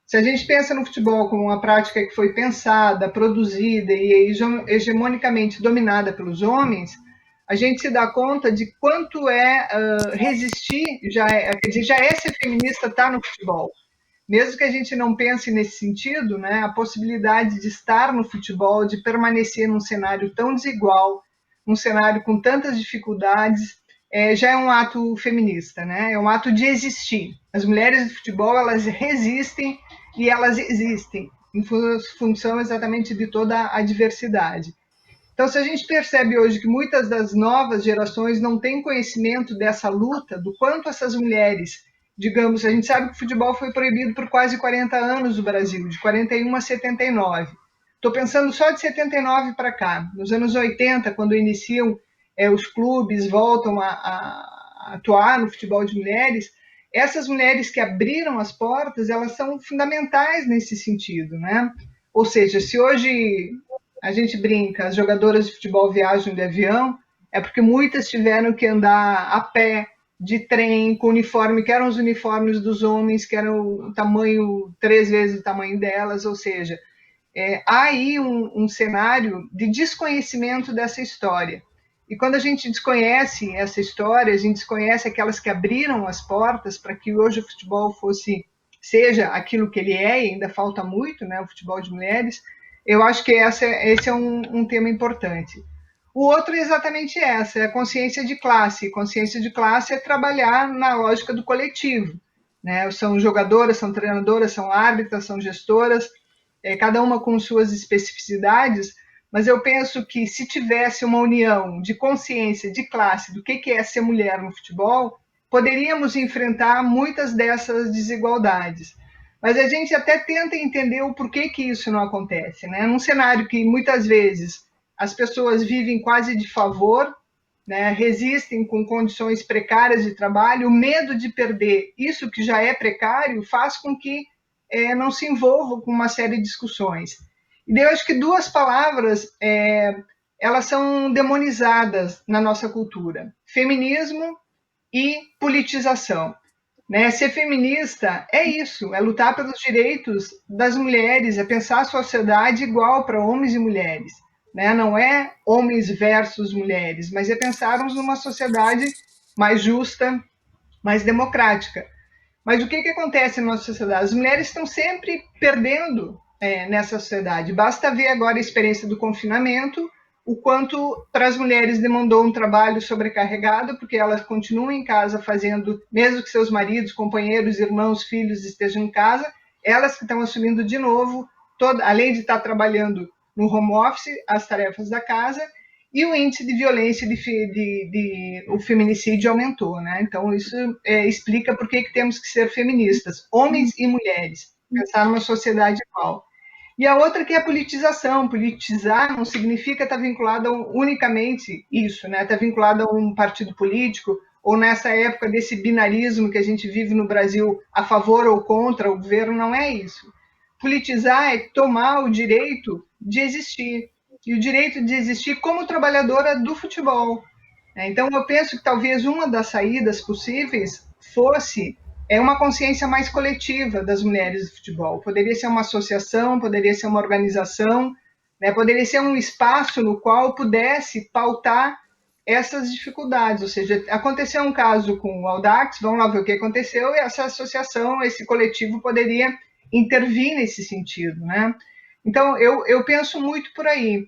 Se a gente pensa no futebol como uma prática que foi pensada, produzida e hegemonicamente dominada pelos homens, a gente se dá conta de quanto resistir, já é ser feminista, tá no futebol. Mesmo que a gente não pense nesse sentido, né, a possibilidade de estar no futebol, de permanecer num cenário tão desigual, um cenário com tantas dificuldades, já é um ato feminista, né? É um ato de existir. As mulheres do futebol, elas resistem e elas existem em função exatamente de toda a diversidade. Então, se a gente percebe hoje que muitas das novas gerações não têm conhecimento dessa luta, do quanto essas mulheres, digamos, a gente sabe que o futebol foi proibido por quase 40 anos no Brasil, de 41 a 79. Estou pensando só de 79 para cá. Nos anos 80, quando iniciam os clubes, voltam a atuar no futebol de mulheres, essas mulheres que abriram as portas, elas são fundamentais nesse sentido, né? Ou seja, se hoje a gente brinca, as jogadoras de futebol viajam de avião, é porque muitas tiveram que andar a pé, de trem, com uniforme, que eram os uniformes dos homens, que eram o tamanho, 3 vezes o tamanho delas, ou seja, há aí um cenário de desconhecimento dessa história. E quando a gente desconhece essa história, a gente desconhece aquelas que abriram as portas para que hoje o futebol seja aquilo que ele é, e ainda falta muito, né, o futebol de mulheres. Eu acho que esse é um tema importante. O outro é exatamente essa, é a consciência de classe. Consciência de classe é trabalhar na lógica do coletivo, né? São jogadoras, são treinadoras, são árbitras, são gestoras, cada uma com suas especificidades, mas eu penso que se tivesse uma união de consciência de classe do que é ser mulher no futebol, poderíamos enfrentar muitas dessas desigualdades. Mas a gente até tenta entender o porquê que isso não acontece, né? Num cenário que muitas vezes as pessoas vivem quase de favor, né? Resistem com condições precárias de trabalho, o medo de perder isso que já é precário faz com que não se envolvam com uma série de discussões. E eu acho que duas palavras elas são demonizadas na nossa cultura: feminismo e politização. Né? Ser feminista é isso, é lutar pelos direitos das mulheres, é pensar a sociedade igual para homens e mulheres. Né? Não é homens versus mulheres, mas é pensarmos numa sociedade mais justa, mais democrática. Mas o que acontece na nossa sociedade? As mulheres estão sempre perdendo nessa sociedade. Basta ver agora a experiência do confinamento, o quanto para as mulheres demandou um trabalho sobrecarregado, porque elas continuam em casa fazendo, mesmo que seus maridos, companheiros, irmãos, filhos estejam em casa, elas que estão assumindo de novo, além de estar trabalhando no home office, as tarefas da casa, e o índice de violência o feminicídio aumentou, né? Então isso explica por que temos que ser feministas, homens e mulheres, pensar numa sociedade igual. E a outra que é a politização. Politizar não significa estar vinculado unicamente isso, né? Estar vinculado a um partido político, ou nessa época desse binarismo que a gente vive no Brasil, a favor ou contra o governo, não é isso. Politizar é tomar o direito de existir, e o direito de existir como trabalhadora do futebol. Então, eu penso que talvez uma das saídas possíveis fosse uma consciência mais coletiva das mulheres do futebol. Poderia ser uma associação, poderia ser uma organização, né? Poderia ser um espaço no qual pudesse pautar essas dificuldades. Ou seja, aconteceu um caso com o Audax, vamos lá ver o que aconteceu, e essa associação, esse coletivo poderia intervir nesse sentido, né? Então, eu penso muito por aí.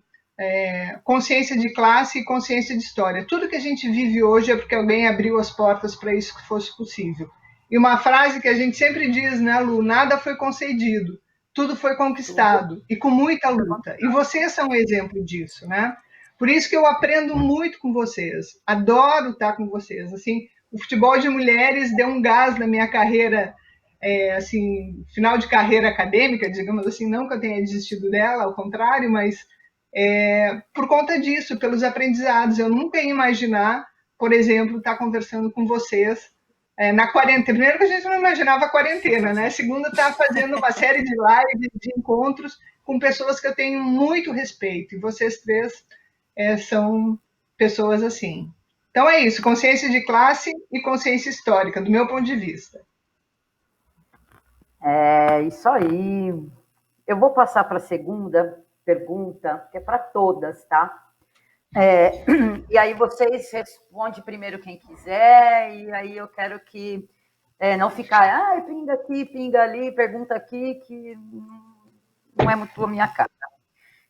Consciência de classe e consciência de história. Tudo que a gente vive hoje é porque alguém abriu as portas para isso que fosse possível. E uma frase que a gente sempre diz, né, Lu? Nada foi concedido, tudo foi conquistado, e com muita luta. E vocês são um exemplo disso, né? Por isso que eu aprendo muito com vocês. Adoro estar com vocês. Assim, o futebol de mulheres deu um gás na minha carreira, assim, final de carreira acadêmica, digamos assim, não que eu tenha desistido dela, ao contrário, mas por conta disso, pelos aprendizados. Eu nunca ia imaginar, por exemplo, estar conversando com vocês na quarentena. Primeiro que a gente não imaginava a quarentena, né? Segundo, estar fazendo uma série de lives, de encontros com pessoas que eu tenho muito respeito. E vocês três são pessoas assim. Então é isso, consciência de classe e consciência histórica, do meu ponto de vista.
É isso aí. Eu vou passar para a segunda pergunta, que é para todas, tá? E aí vocês respondem primeiro quem quiser, e aí eu quero que não ficar, pinga aqui, pinga ali, pergunta aqui, que não é muito a minha cara.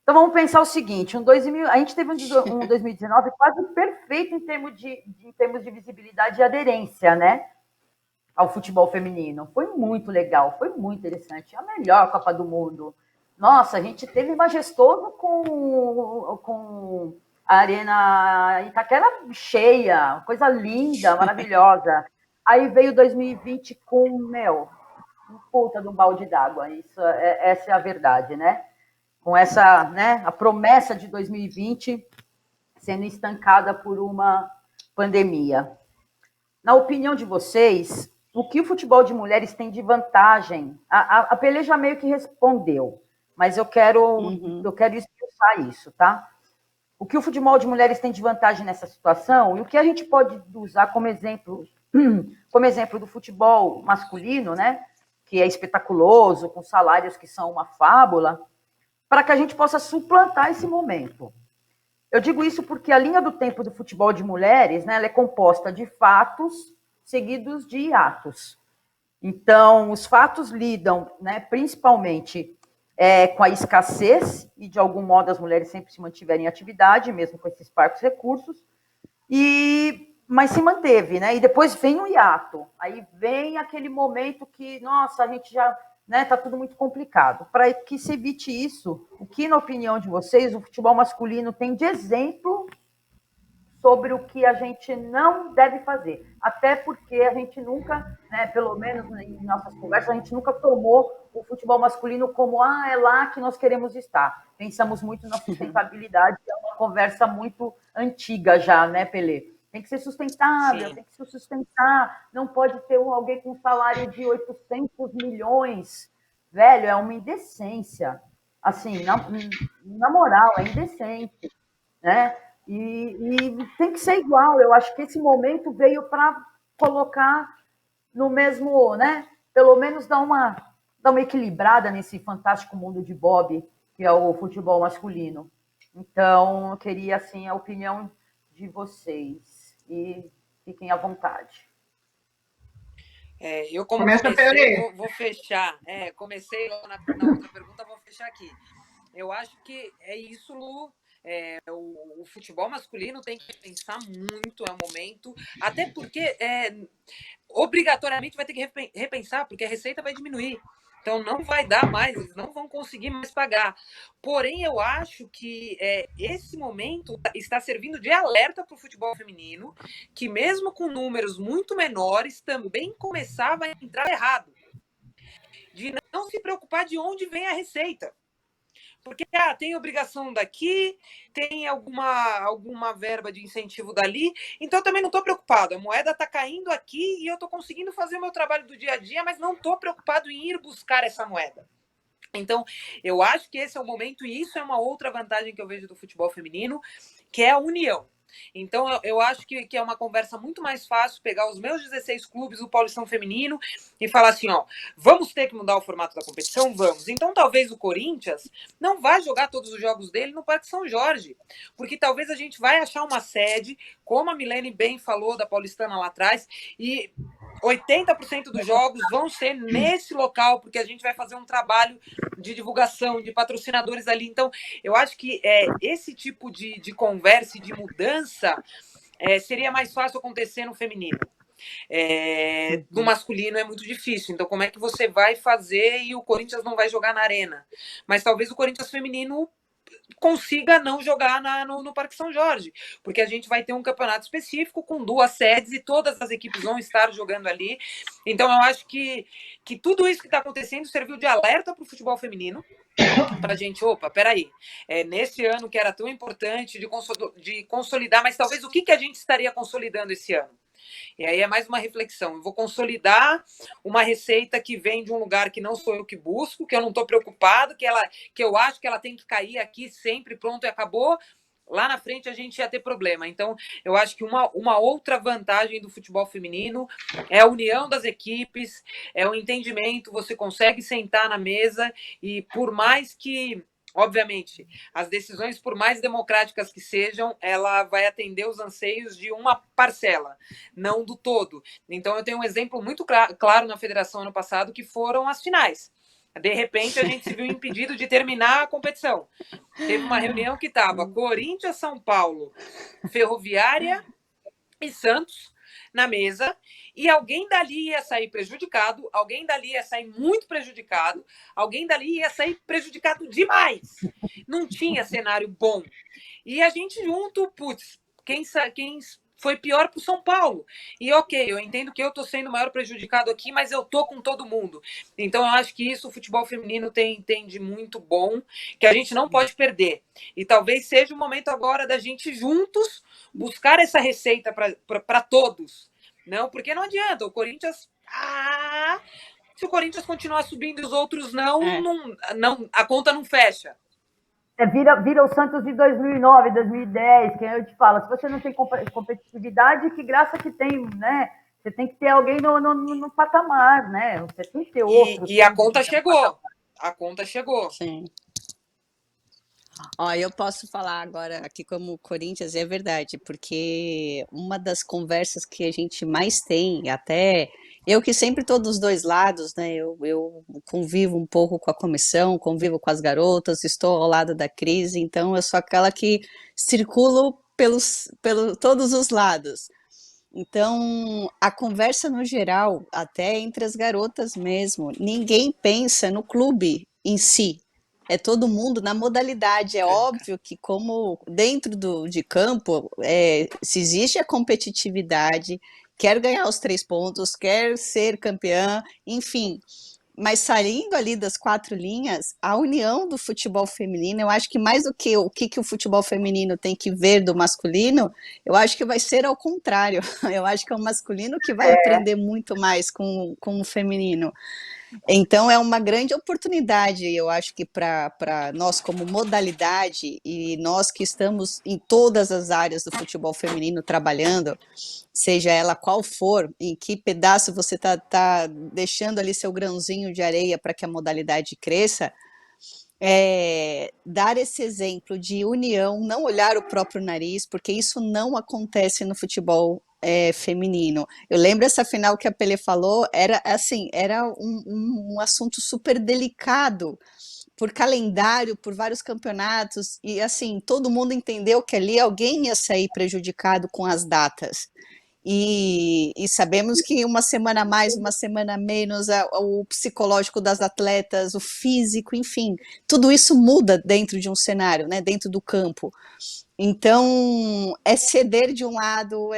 Então vamos pensar o seguinte: a gente teve um 2019 quase perfeito em termos de visibilidade e aderência, né? Ao futebol feminino. Foi muito legal, foi muito interessante. A melhor Copa do Mundo. Nossa, a gente teve majestoso com a Arena Itaquera cheia, coisa linda, maravilhosa. Aí veio 2020 com, um puta de um balde d'água. Essa é a verdade, né? Com essa, né, a promessa de 2020 sendo estancada por uma pandemia. Na opinião de vocês, o que o futebol de mulheres tem de vantagem? A Pelé já meio que respondeu, mas eu quero expressar isso, tá? O que o futebol de mulheres tem de vantagem nessa situação e o que a gente pode usar como exemplo do futebol masculino, né? Que é espetaculoso, com salários que são uma fábula, para que a gente possa suplantar esse momento. Eu digo isso porque a linha do tempo do futebol de mulheres, né, ela é composta de fatos seguidos de hiatos. Então, os fatos lidam, né, principalmente com a escassez, e de algum modo as mulheres sempre se mantiveram em atividade, mesmo com esses parcos recursos, mas se manteve, né? E depois vem o hiato, aí vem aquele momento que, nossa, a gente já, né, tá tudo muito complicado. Para que se evite isso, o que, na opinião de vocês, o futebol masculino tem de exemplo sobre o que a gente não deve fazer? Até porque a gente nunca, né, pelo menos em nossas conversas, a gente nunca tomou o futebol masculino como, é lá que nós queremos estar. Pensamos muito na sustentabilidade, que é uma conversa muito antiga já, né, Pelé? Tem que ser sustentável, tem que se sustentar, não pode ter alguém com um salário de 800 milhões. Velho, é uma indecência. Assim, na moral, é indecente, né? E tem que ser igual. Eu acho que esse momento veio para colocar no mesmo, né? Pelo menos dar uma equilibrada nesse fantástico mundo de Bob, que é o futebol masculino. Então, eu queria, assim, a opinião de vocês. E fiquem à vontade.
Eu, como comecei, vou fechar. Comecei lá na outra pergunta, vou fechar aqui. Eu acho que é isso, Lu. O futebol masculino tem que pensar muito no momento, até porque obrigatoriamente vai ter que repensar, porque a receita vai diminuir. Então não vai dar mais, eles não vão conseguir mais pagar. Porém, eu acho que esse momento está servindo de alerta para o futebol feminino, que mesmo com números muito menores, também começava a entrar errado. De não se preocupar de onde vem a receita. Porque tem obrigação daqui, tem alguma verba de incentivo dali, então eu também não estou preocupado. A moeda está caindo aqui e eu estou conseguindo fazer o meu trabalho do dia a dia, mas não estou preocupado em ir buscar essa moeda. Então, eu acho que esse é o momento, e isso é uma outra vantagem que eu vejo do futebol feminino, que é a união. Então, eu acho que é uma conversa muito mais fácil pegar os meus 16 clubes do Paulistão Feminino e falar assim, vamos ter que mudar o formato da competição? Vamos. Então, talvez o Corinthians não vá jogar todos os jogos dele no Parque São Jorge, porque talvez a gente vai achar uma sede, como a Milene bem falou da Paulistana lá atrás, e 80% dos jogos vão ser nesse local, porque a gente vai fazer um trabalho de divulgação, de patrocinadores ali. Então, eu acho que esse tipo de conversa e de mudança seria mais fácil acontecer no feminino. No masculino é muito difícil. Então, como é que você vai fazer e o Corinthians não vai jogar na arena? Mas talvez o Corinthians feminino consiga não jogar no Parque São Jorge, porque a gente vai ter um campeonato específico com 2 sedes e todas as equipes vão estar jogando ali. Então, eu acho que tudo isso que está acontecendo serviu de alerta para o futebol feminino, para a gente, opa, peraí, nesse ano que era tão importante de consolidar, mas talvez o que a gente estaria consolidando esse ano? E aí é mais uma reflexão. Eu vou consolidar uma receita que vem de um lugar que não sou eu que busco, que eu não estou preocupado, que eu acho que ela tem que cair aqui sempre, pronto, e acabou. Lá na frente a gente ia ter problema. Então, eu acho que uma outra vantagem do futebol feminino é a união das equipes, é o entendimento, você consegue sentar na mesa e por mais que, obviamente, as decisões, por mais democráticas que sejam, ela vai atender os anseios de uma parcela, não do todo. Então, eu tenho um exemplo muito claro na federação ano passado, que foram as finais. De repente, a gente se viu impedido de terminar a competição. Teve uma reunião que estava Corinthians, São Paulo, Ferroviária e Santos na mesa, e alguém dali ia sair prejudicado, alguém dali ia sair muito prejudicado, alguém dali ia sair prejudicado demais. Não tinha cenário bom. E a gente junto, putz, quem foi pior para o São Paulo. E ok, eu entendo que eu estou sendo o maior prejudicado aqui, mas eu tô com todo mundo. Então eu acho que isso o futebol feminino tem de muito bom, que a gente não pode perder. E talvez seja o momento agora da gente juntos buscar essa receita para todos. Não, porque não adianta, o Corinthians... se o Corinthians continuar subindo e os outros não, a conta não fecha.
Vira o Santos de 2009, 2010, que eu te falo, se você não tem competitividade, que graça que tem, né? Você tem que ter alguém no patamar, né? Você tem que ter outro.
E a conta chegou. A conta chegou.
Sim. Ó, eu posso falar agora aqui como Corinthians, é verdade, porque uma das conversas que a gente mais tem, até eu que sempre estou dos dois lados, né? Eu convivo um pouco com a comissão, convivo com as garotas, estou ao lado da crise, então eu sou aquela que circulo pelos todos os lados. Então, a conversa no geral, até entre as garotas mesmo, ninguém pensa no clube em si. É todo mundo na modalidade. É óbvio que, como dentro de campo, se existe a competitividade, quer ganhar os 3 pontos, quer ser campeã, enfim. Mas saindo ali das 4 linhas, a união do futebol feminino, eu acho que mais do que o que o futebol feminino tem que ver do masculino, eu acho que vai ser ao contrário. Eu acho que é o masculino que vai aprender muito mais com o feminino. Então, é uma grande oportunidade, eu acho que para nós como modalidade e nós que estamos em todas as áreas do futebol feminino trabalhando, seja ela qual for, em que pedaço você está deixando ali seu grãozinho de areia para que a modalidade cresça, dar esse exemplo de união, não olhar o próprio nariz, porque isso não acontece no futebol feminino. Eu lembro essa final que a Pelé falou, era assim, era um assunto super delicado, por calendário, por vários campeonatos, e assim, todo mundo entendeu que ali alguém ia sair prejudicado com as datas. E sabemos que uma semana a mais, uma semana a menos, o psicológico das atletas, o físico, enfim, tudo isso muda dentro de um cenário, né, dentro do campo. Então, é ceder de um lado,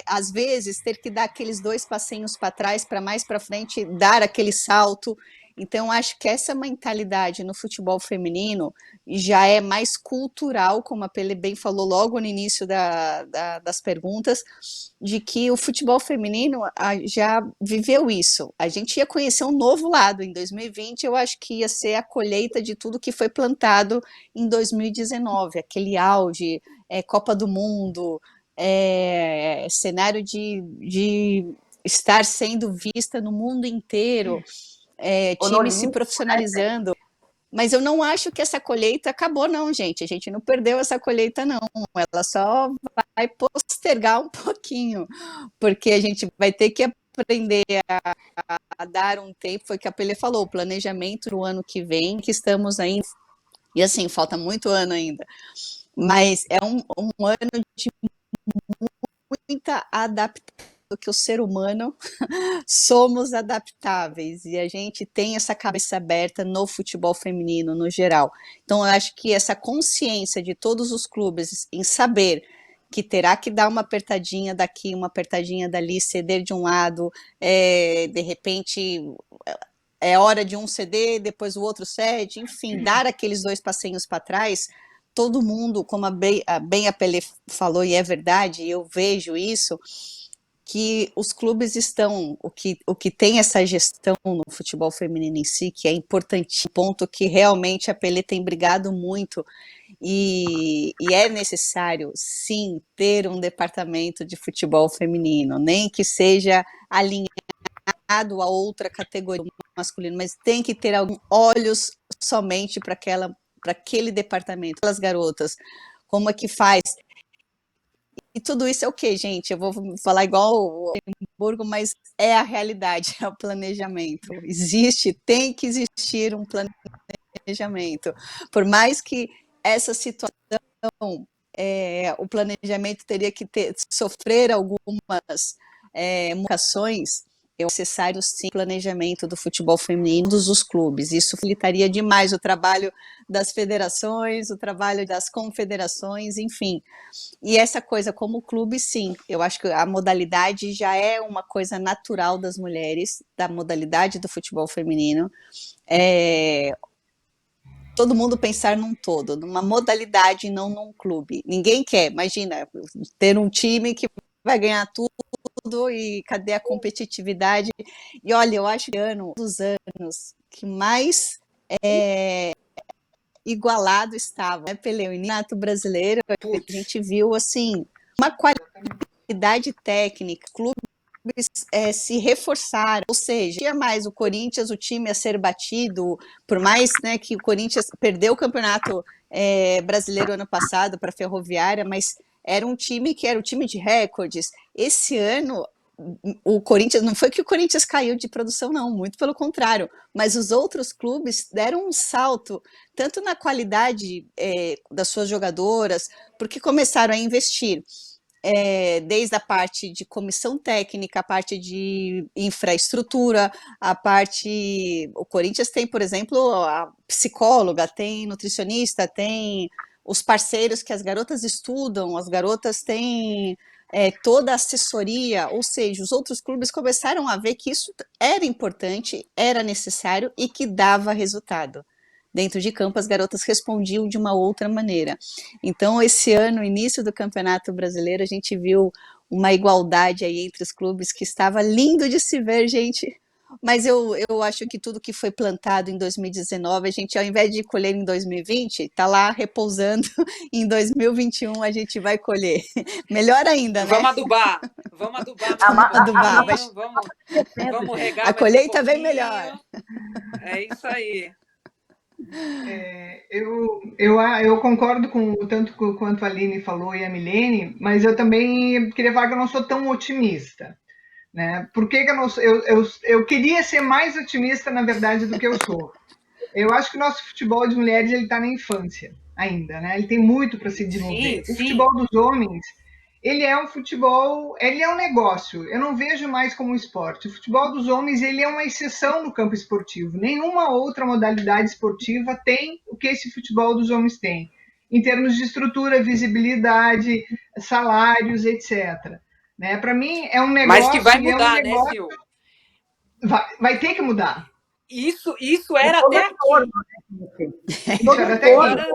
às vezes ter que dar aqueles 2 passinhos para trás, para mais para frente, dar aquele salto. Então, acho que essa mentalidade no futebol feminino já é mais cultural, como a Pele bem falou logo no início das perguntas, de que o futebol feminino já viveu isso. A gente ia conhecer um novo lado em 2020, eu acho que ia ser a colheita de tudo que foi plantado em 2019, aquele auge, Copa do Mundo, cenário de estar sendo vista no mundo inteiro, times se profissionalizando. Mas eu não acho que essa colheita acabou, não, gente. A gente não perdeu essa colheita, não. Ela só vai postergar um pouquinho, porque a gente vai ter que aprender a dar um tempo. Foi o que a Pelé falou, o planejamento do ano que vem, que estamos ainda. E assim, falta muito ano ainda. Mas é um ano de muita adaptação. que o ser humano somos adaptáveis e a gente tem essa cabeça aberta no futebol feminino no geral. Então, eu acho que essa consciência de todos os clubes em saber que terá que dar uma apertadinha daqui, uma apertadinha dali, ceder de um lado, de repente é hora de um ceder, depois o outro cede, enfim, dar aqueles 2 passinhos para trás. Todo mundo, como bem a Pelé falou, e é verdade, eu vejo isso, que os clubes estão, o que tem essa gestão no futebol feminino em si, que é importante, ponto que realmente a Pelé tem brigado muito, e é necessário, sim, ter um departamento de futebol feminino, nem que seja alinhado a outra categoria masculina, mas tem que ter olhos somente para aquele departamento, aquelas garotas, como é que faz. E tudo isso é o quê, gente? Eu vou falar igual o Hamburgo, mas é a realidade, é o planejamento. Tem que existir um planejamento. Por mais que essa situação, o planejamento teria que sofrer algumas modificações, é necessário sim planejamento do futebol feminino, todos os clubes. Isso facilitaria demais o trabalho das federações, o trabalho das confederações, enfim. E essa coisa como clube, sim, eu acho que a modalidade já é uma coisa natural das mulheres, da modalidade do futebol feminino. Todo mundo pensar num todo, numa modalidade e não num clube. Ninguém quer, imagina, ter um time que vai ganhar tudo e cadê a competitividade? E olha, eu acho que dos anos que mais igualado estava, né, Pelé, o Campeonato Brasileiro, a gente viu assim uma qualidade técnica, clubes se reforçaram, ou seja, tinha mais o Corinthians, o time a ser batido, por mais, né, que o Corinthians perdeu o Campeonato Brasileiro ano passado para a Ferroviária, mas era um time que era o time de recordes. Esse ano o Corinthians, não foi que o Corinthians caiu de produção, não, muito pelo contrário, mas os outros clubes deram um salto, tanto na qualidade das suas jogadoras, porque começaram a investir desde a parte de comissão técnica, a parte de infraestrutura, a parte... O Corinthians tem, por exemplo, a psicóloga, tem nutricionista, tem os parceiros que as garotas estudam, as garotas têm toda a assessoria, ou seja, os outros clubes começaram a ver que isso era importante, era necessário e que dava resultado. Dentro de campo, as garotas respondiam de uma outra maneira. Então, esse ano, início do Campeonato Brasileiro, a gente viu uma igualdade aí entre os clubes que estava lindo de se ver, gente. Mas eu acho que tudo que foi plantado em 2019, a gente, ao invés de colher em 2020, está lá repousando, em 2021 a gente vai colher. Melhor ainda, né?
Vamos adubar vamos regar
a colheita vem melhor.
É isso aí.
Eu concordo tanto quanto a Aline falou e a Milene, mas eu também queria falar que eu não sou tão otimista. Né? Por que eu não sou? Eu queria ser mais otimista, na verdade, do que eu sou. Eu acho que o nosso futebol de mulheres está na infância ainda, né? Ele tem muito para se desenvolver.
Sim.
O futebol dos homens, ele é um futebol, ele é um negócio. Eu não vejo mais como um esporte. O futebol dos homens, ele é uma exceção no campo esportivo. Nenhuma outra modalidade esportiva tem o que esse futebol dos homens tem, em termos de estrutura, visibilidade, salários, etc. Né? Para mim, é um negócio...
Mas que vai mudar, né, Sil?
Vai ter que mudar.
Isso era até aqui.
Agora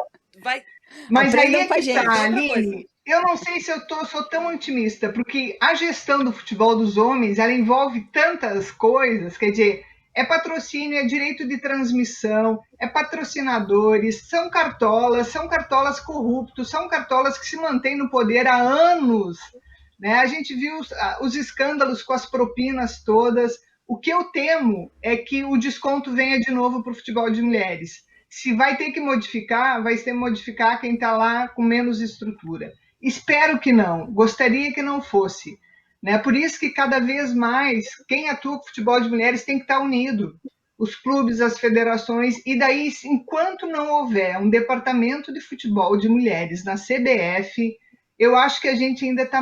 vai...
Mas aí é que tá, Aline. Eu não sei se sou tão otimista, porque a gestão do futebol dos homens, ela envolve tantas coisas, quer dizer, é patrocínio, é direito de transmissão, é patrocinadores, são cartolas corruptos, são cartolas que se mantêm no poder há anos. Né? A gente viu os escândalos com as propinas todas. O que eu temo é que o desconto venha de novo para o futebol de mulheres. Se vai ter que modificar, vai ter que modificar quem está lá com menos estrutura. Espero que não, gostaria que não fosse. Né? Por isso que cada vez mais quem atua com futebol de mulheres tem que estar unido. Os clubes, as federações, e daí, enquanto não houver um departamento de futebol de mulheres na CBF, eu acho que a gente ainda está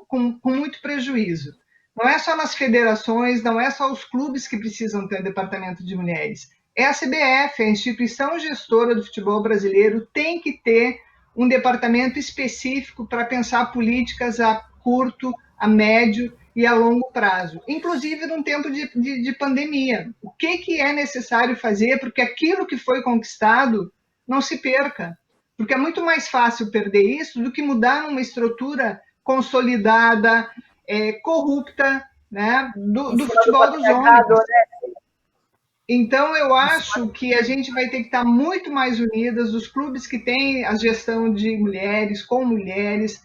com muito prejuízo. Não é só nas federações, não é só os clubes que precisam ter departamento de mulheres. É a CBF, a instituição gestora do futebol brasileiro, tem que ter um departamento específico para pensar políticas a curto, a médio e a longo prazo, inclusive num tempo de pandemia. O que é necessário fazer para que aquilo que foi conquistado não se perca? Porque é muito mais fácil perder isso do que mudar numa estrutura consolidada, corrupta, né, do futebol dos homens.
Né?
Então, eu acho que a gente vai ter que estar muito mais unidas, os clubes que têm a gestão de mulheres, com mulheres,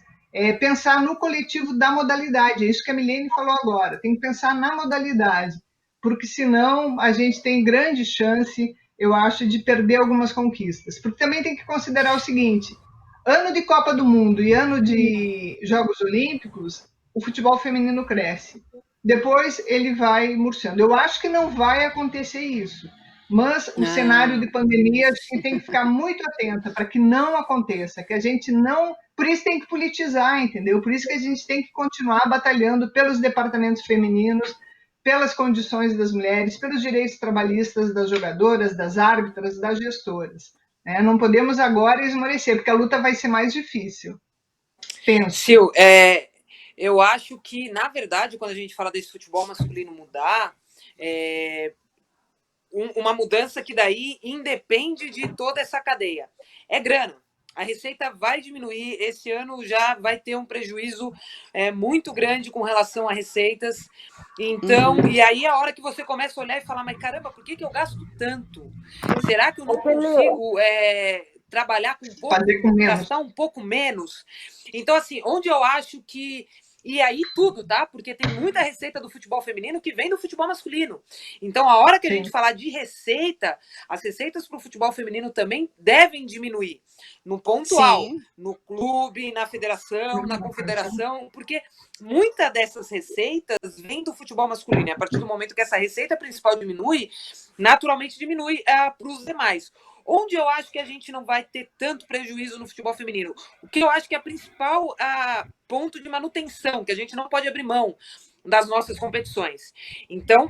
pensar no coletivo da modalidade. É isso que a Milene falou agora, tem que pensar na modalidade, porque senão a gente tem grande chance, eu acho, de perder algumas conquistas. Porque também tem que considerar o seguinte, ano de Copa do Mundo e ano de Jogos Olímpicos, o futebol feminino cresce. Depois ele vai murchando. Eu acho que não vai acontecer isso, mas o cenário de pandemia a gente tem que ficar muito atenta para que não aconteça, que a gente não. Por isso tem que politizar, entendeu? Por isso que a gente tem que continuar batalhando pelos departamentos femininos, pelas condições das mulheres, pelos direitos trabalhistas das jogadoras, das árbitras, das gestoras. Não podemos agora esmorecer, porque a luta vai ser mais difícil. Penso.
Sil, eu acho que, na verdade, quando a gente fala desse futebol masculino mudar, uma mudança que daí independe de toda essa cadeia. É grana. A receita vai diminuir. Esse ano já vai ter um prejuízo muito grande com relação a receitas. Então, e aí a hora que você começa a olhar e falar, mas caramba, por que eu gasto tanto? Será que eu não consigo trabalhar com um pouco, gastar um pouco menos? Então, assim, onde eu acho que e aí tudo, tá? Porque tem muita receita do futebol feminino que vem do futebol masculino. Então, a hora que a gente falar de receita, as receitas para o futebol feminino também devem diminuir. No pontual, no clube, na federação, na confederação, porque muita dessas receitas vem do futebol masculino. E a partir do momento que essa receita principal diminui, naturalmente diminui para os demais. Onde eu acho que a gente não vai ter tanto prejuízo no futebol feminino? O que eu acho que é a principal ponto de manutenção, que a gente não pode abrir mão das nossas competições. Então,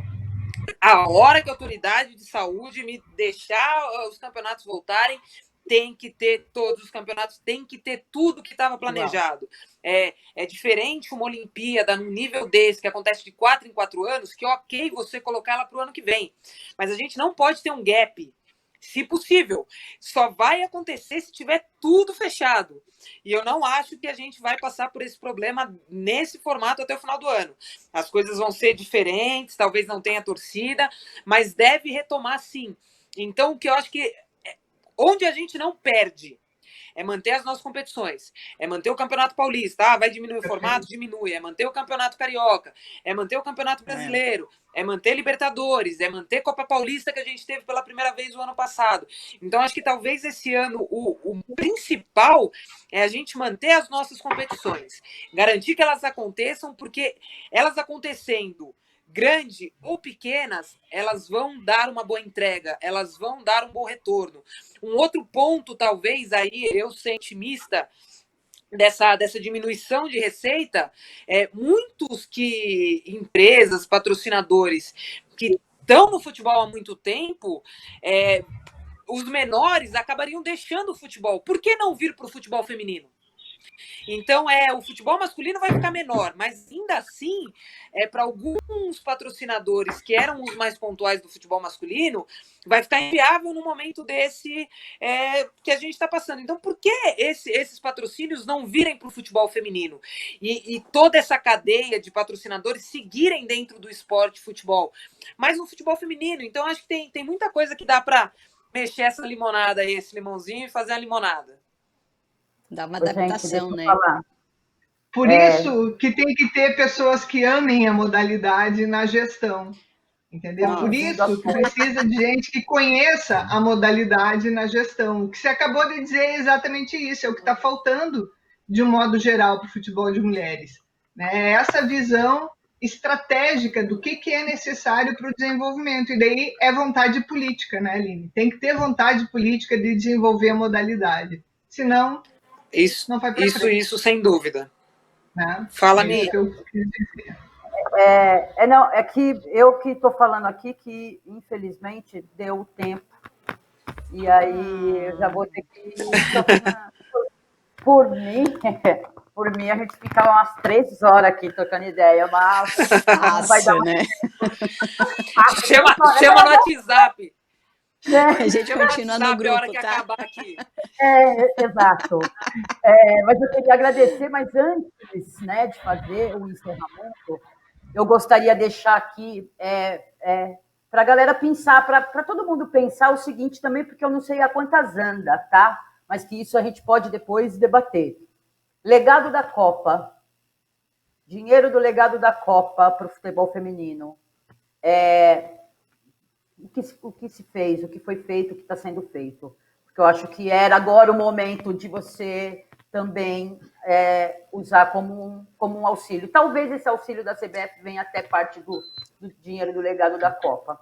a hora que a autoridade de saúde me deixar os campeonatos voltarem, tem que ter todos os campeonatos, tem que ter tudo que estava planejado. É diferente uma Olimpíada num nível desse, que acontece de 4 em 4 anos, que ok você colocar ela para o ano que vem. Mas a gente não pode ter um gap. Se possível, só vai acontecer se tiver tudo fechado. E eu não acho que a gente vai passar por esse problema nesse formato até o final do ano. As coisas vão ser diferentes, talvez não tenha torcida, mas deve retomar sim. Então, o que eu acho que onde a gente não perde é manter as nossas competições, é manter o Campeonato Paulista, vai diminuir o formato? Diminui, é manter o Campeonato Carioca, é manter o Campeonato Brasileiro, é manter Libertadores, é manter Copa Paulista que a gente teve pela primeira vez o ano passado. Então, acho que talvez esse ano o principal é a gente manter as nossas competições, garantir que elas aconteçam, porque elas acontecendo grande ou pequenas, elas vão dar uma boa entrega, elas vão dar um bom retorno. Um outro ponto, talvez, aí, eu ser otimista dessa diminuição de receita, muitos empresas, patrocinadores que estão no futebol há muito tempo, os menores acabariam deixando o futebol. Por que não vir para o futebol feminino? Então, o futebol masculino vai ficar menor, mas ainda assim, para alguns patrocinadores que eram os mais pontuais do futebol masculino, vai ficar inviável no momento desse que a gente está passando. Então, por que esses patrocínios não virem para o futebol feminino? E toda essa cadeia de patrocinadores seguirem dentro do esporte futebol, mas no futebol feminino. Então, acho que tem muita coisa que dá para mexer essa limonada aí, esse limãozinho, e fazer a limonada.
Dá uma adaptação, né?
Por isso que tem que ter pessoas que amem a modalidade na gestão, entendeu? Por isso que precisa de gente que conheça a modalidade na gestão. O que você acabou de dizer é exatamente isso, é o que está faltando, de um modo geral, para o futebol de mulheres. Né? Essa visão estratégica do que é necessário para o desenvolvimento. E daí é vontade política, né, Aline? Tem que ter vontade política de desenvolver a modalidade. Senão, não vai para frente.
Isso, sem dúvida.
Né?
Fala, Nia.
Não, é que eu que estou falando aqui que, infelizmente, deu tempo. E aí eu já vou ter que por mim, por mim, a gente ficava umas 3 horas aqui trocando ideia, mas não vai dar
Fácil, né?
Chama no WhatsApp.
A gente
Chama no
continua no
WhatsApp a hora
grupo,
que
tá?
acabar aqui.
Exato. Mas eu queria agradecer, mas antes, né, de fazer o encerramento, eu gostaria de deixar aqui para a galera pensar, para todo mundo pensar o seguinte também, porque eu não sei a quantas anda, tá? Mas que isso a gente pode depois debater. Legado da Copa. Dinheiro do legado da Copa para o futebol feminino. O que se fez, o que foi feito, o que está sendo feito. Porque eu acho que era agora o momento de você também usar como um auxílio. Talvez esse auxílio da CBF venha até parte do dinheiro do legado da Copa.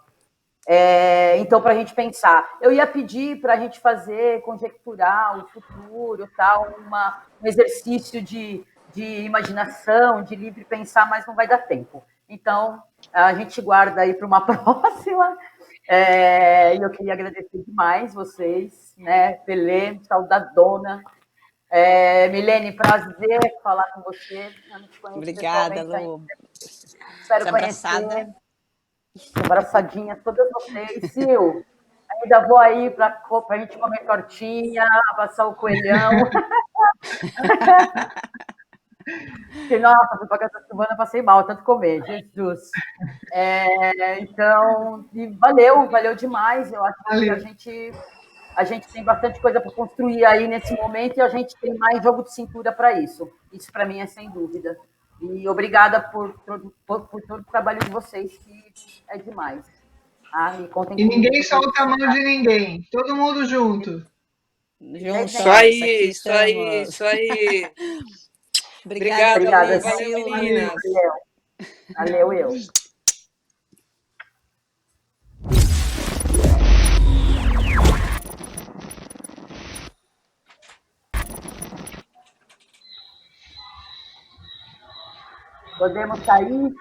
Então, para a gente pensar, eu ia pedir para a gente fazer, conjecturar o futuro, tal, um exercício de imaginação, de livre pensar, mas não vai dar tempo. Então, a gente guarda aí para uma próxima. E eu queria agradecer demais vocês, né? Pelé, saudadona. Milene, prazer falar com você. Eu não te conheço
Obrigada,
pessoalmente ainda.
Lu.
Espero
Abraçada.
abraçadinha todas vocês. Sil, ainda vou aí para a gente comer tortinha, passar o coelhão. Porque, nossa, fui para Catatumana, passei mal, tanto comer, Jesus. Então, valeu demais. Eu acho que a gente tem bastante coisa para construir aí nesse momento e a gente tem mais jogo de cintura para isso. Isso, para mim, é sem dúvida. E obrigada por todo o trabalho de vocês, que é demais. E contem
E
comigo.
ninguém solta a mão de ninguém. Todo mundo junto.
Juntas, aqui
Isso aí,
estamos.
isso aí.
Obrigada,
Obrigada,
valeu,
Sil.
meninas.
Valeu, eu. Podemos sair?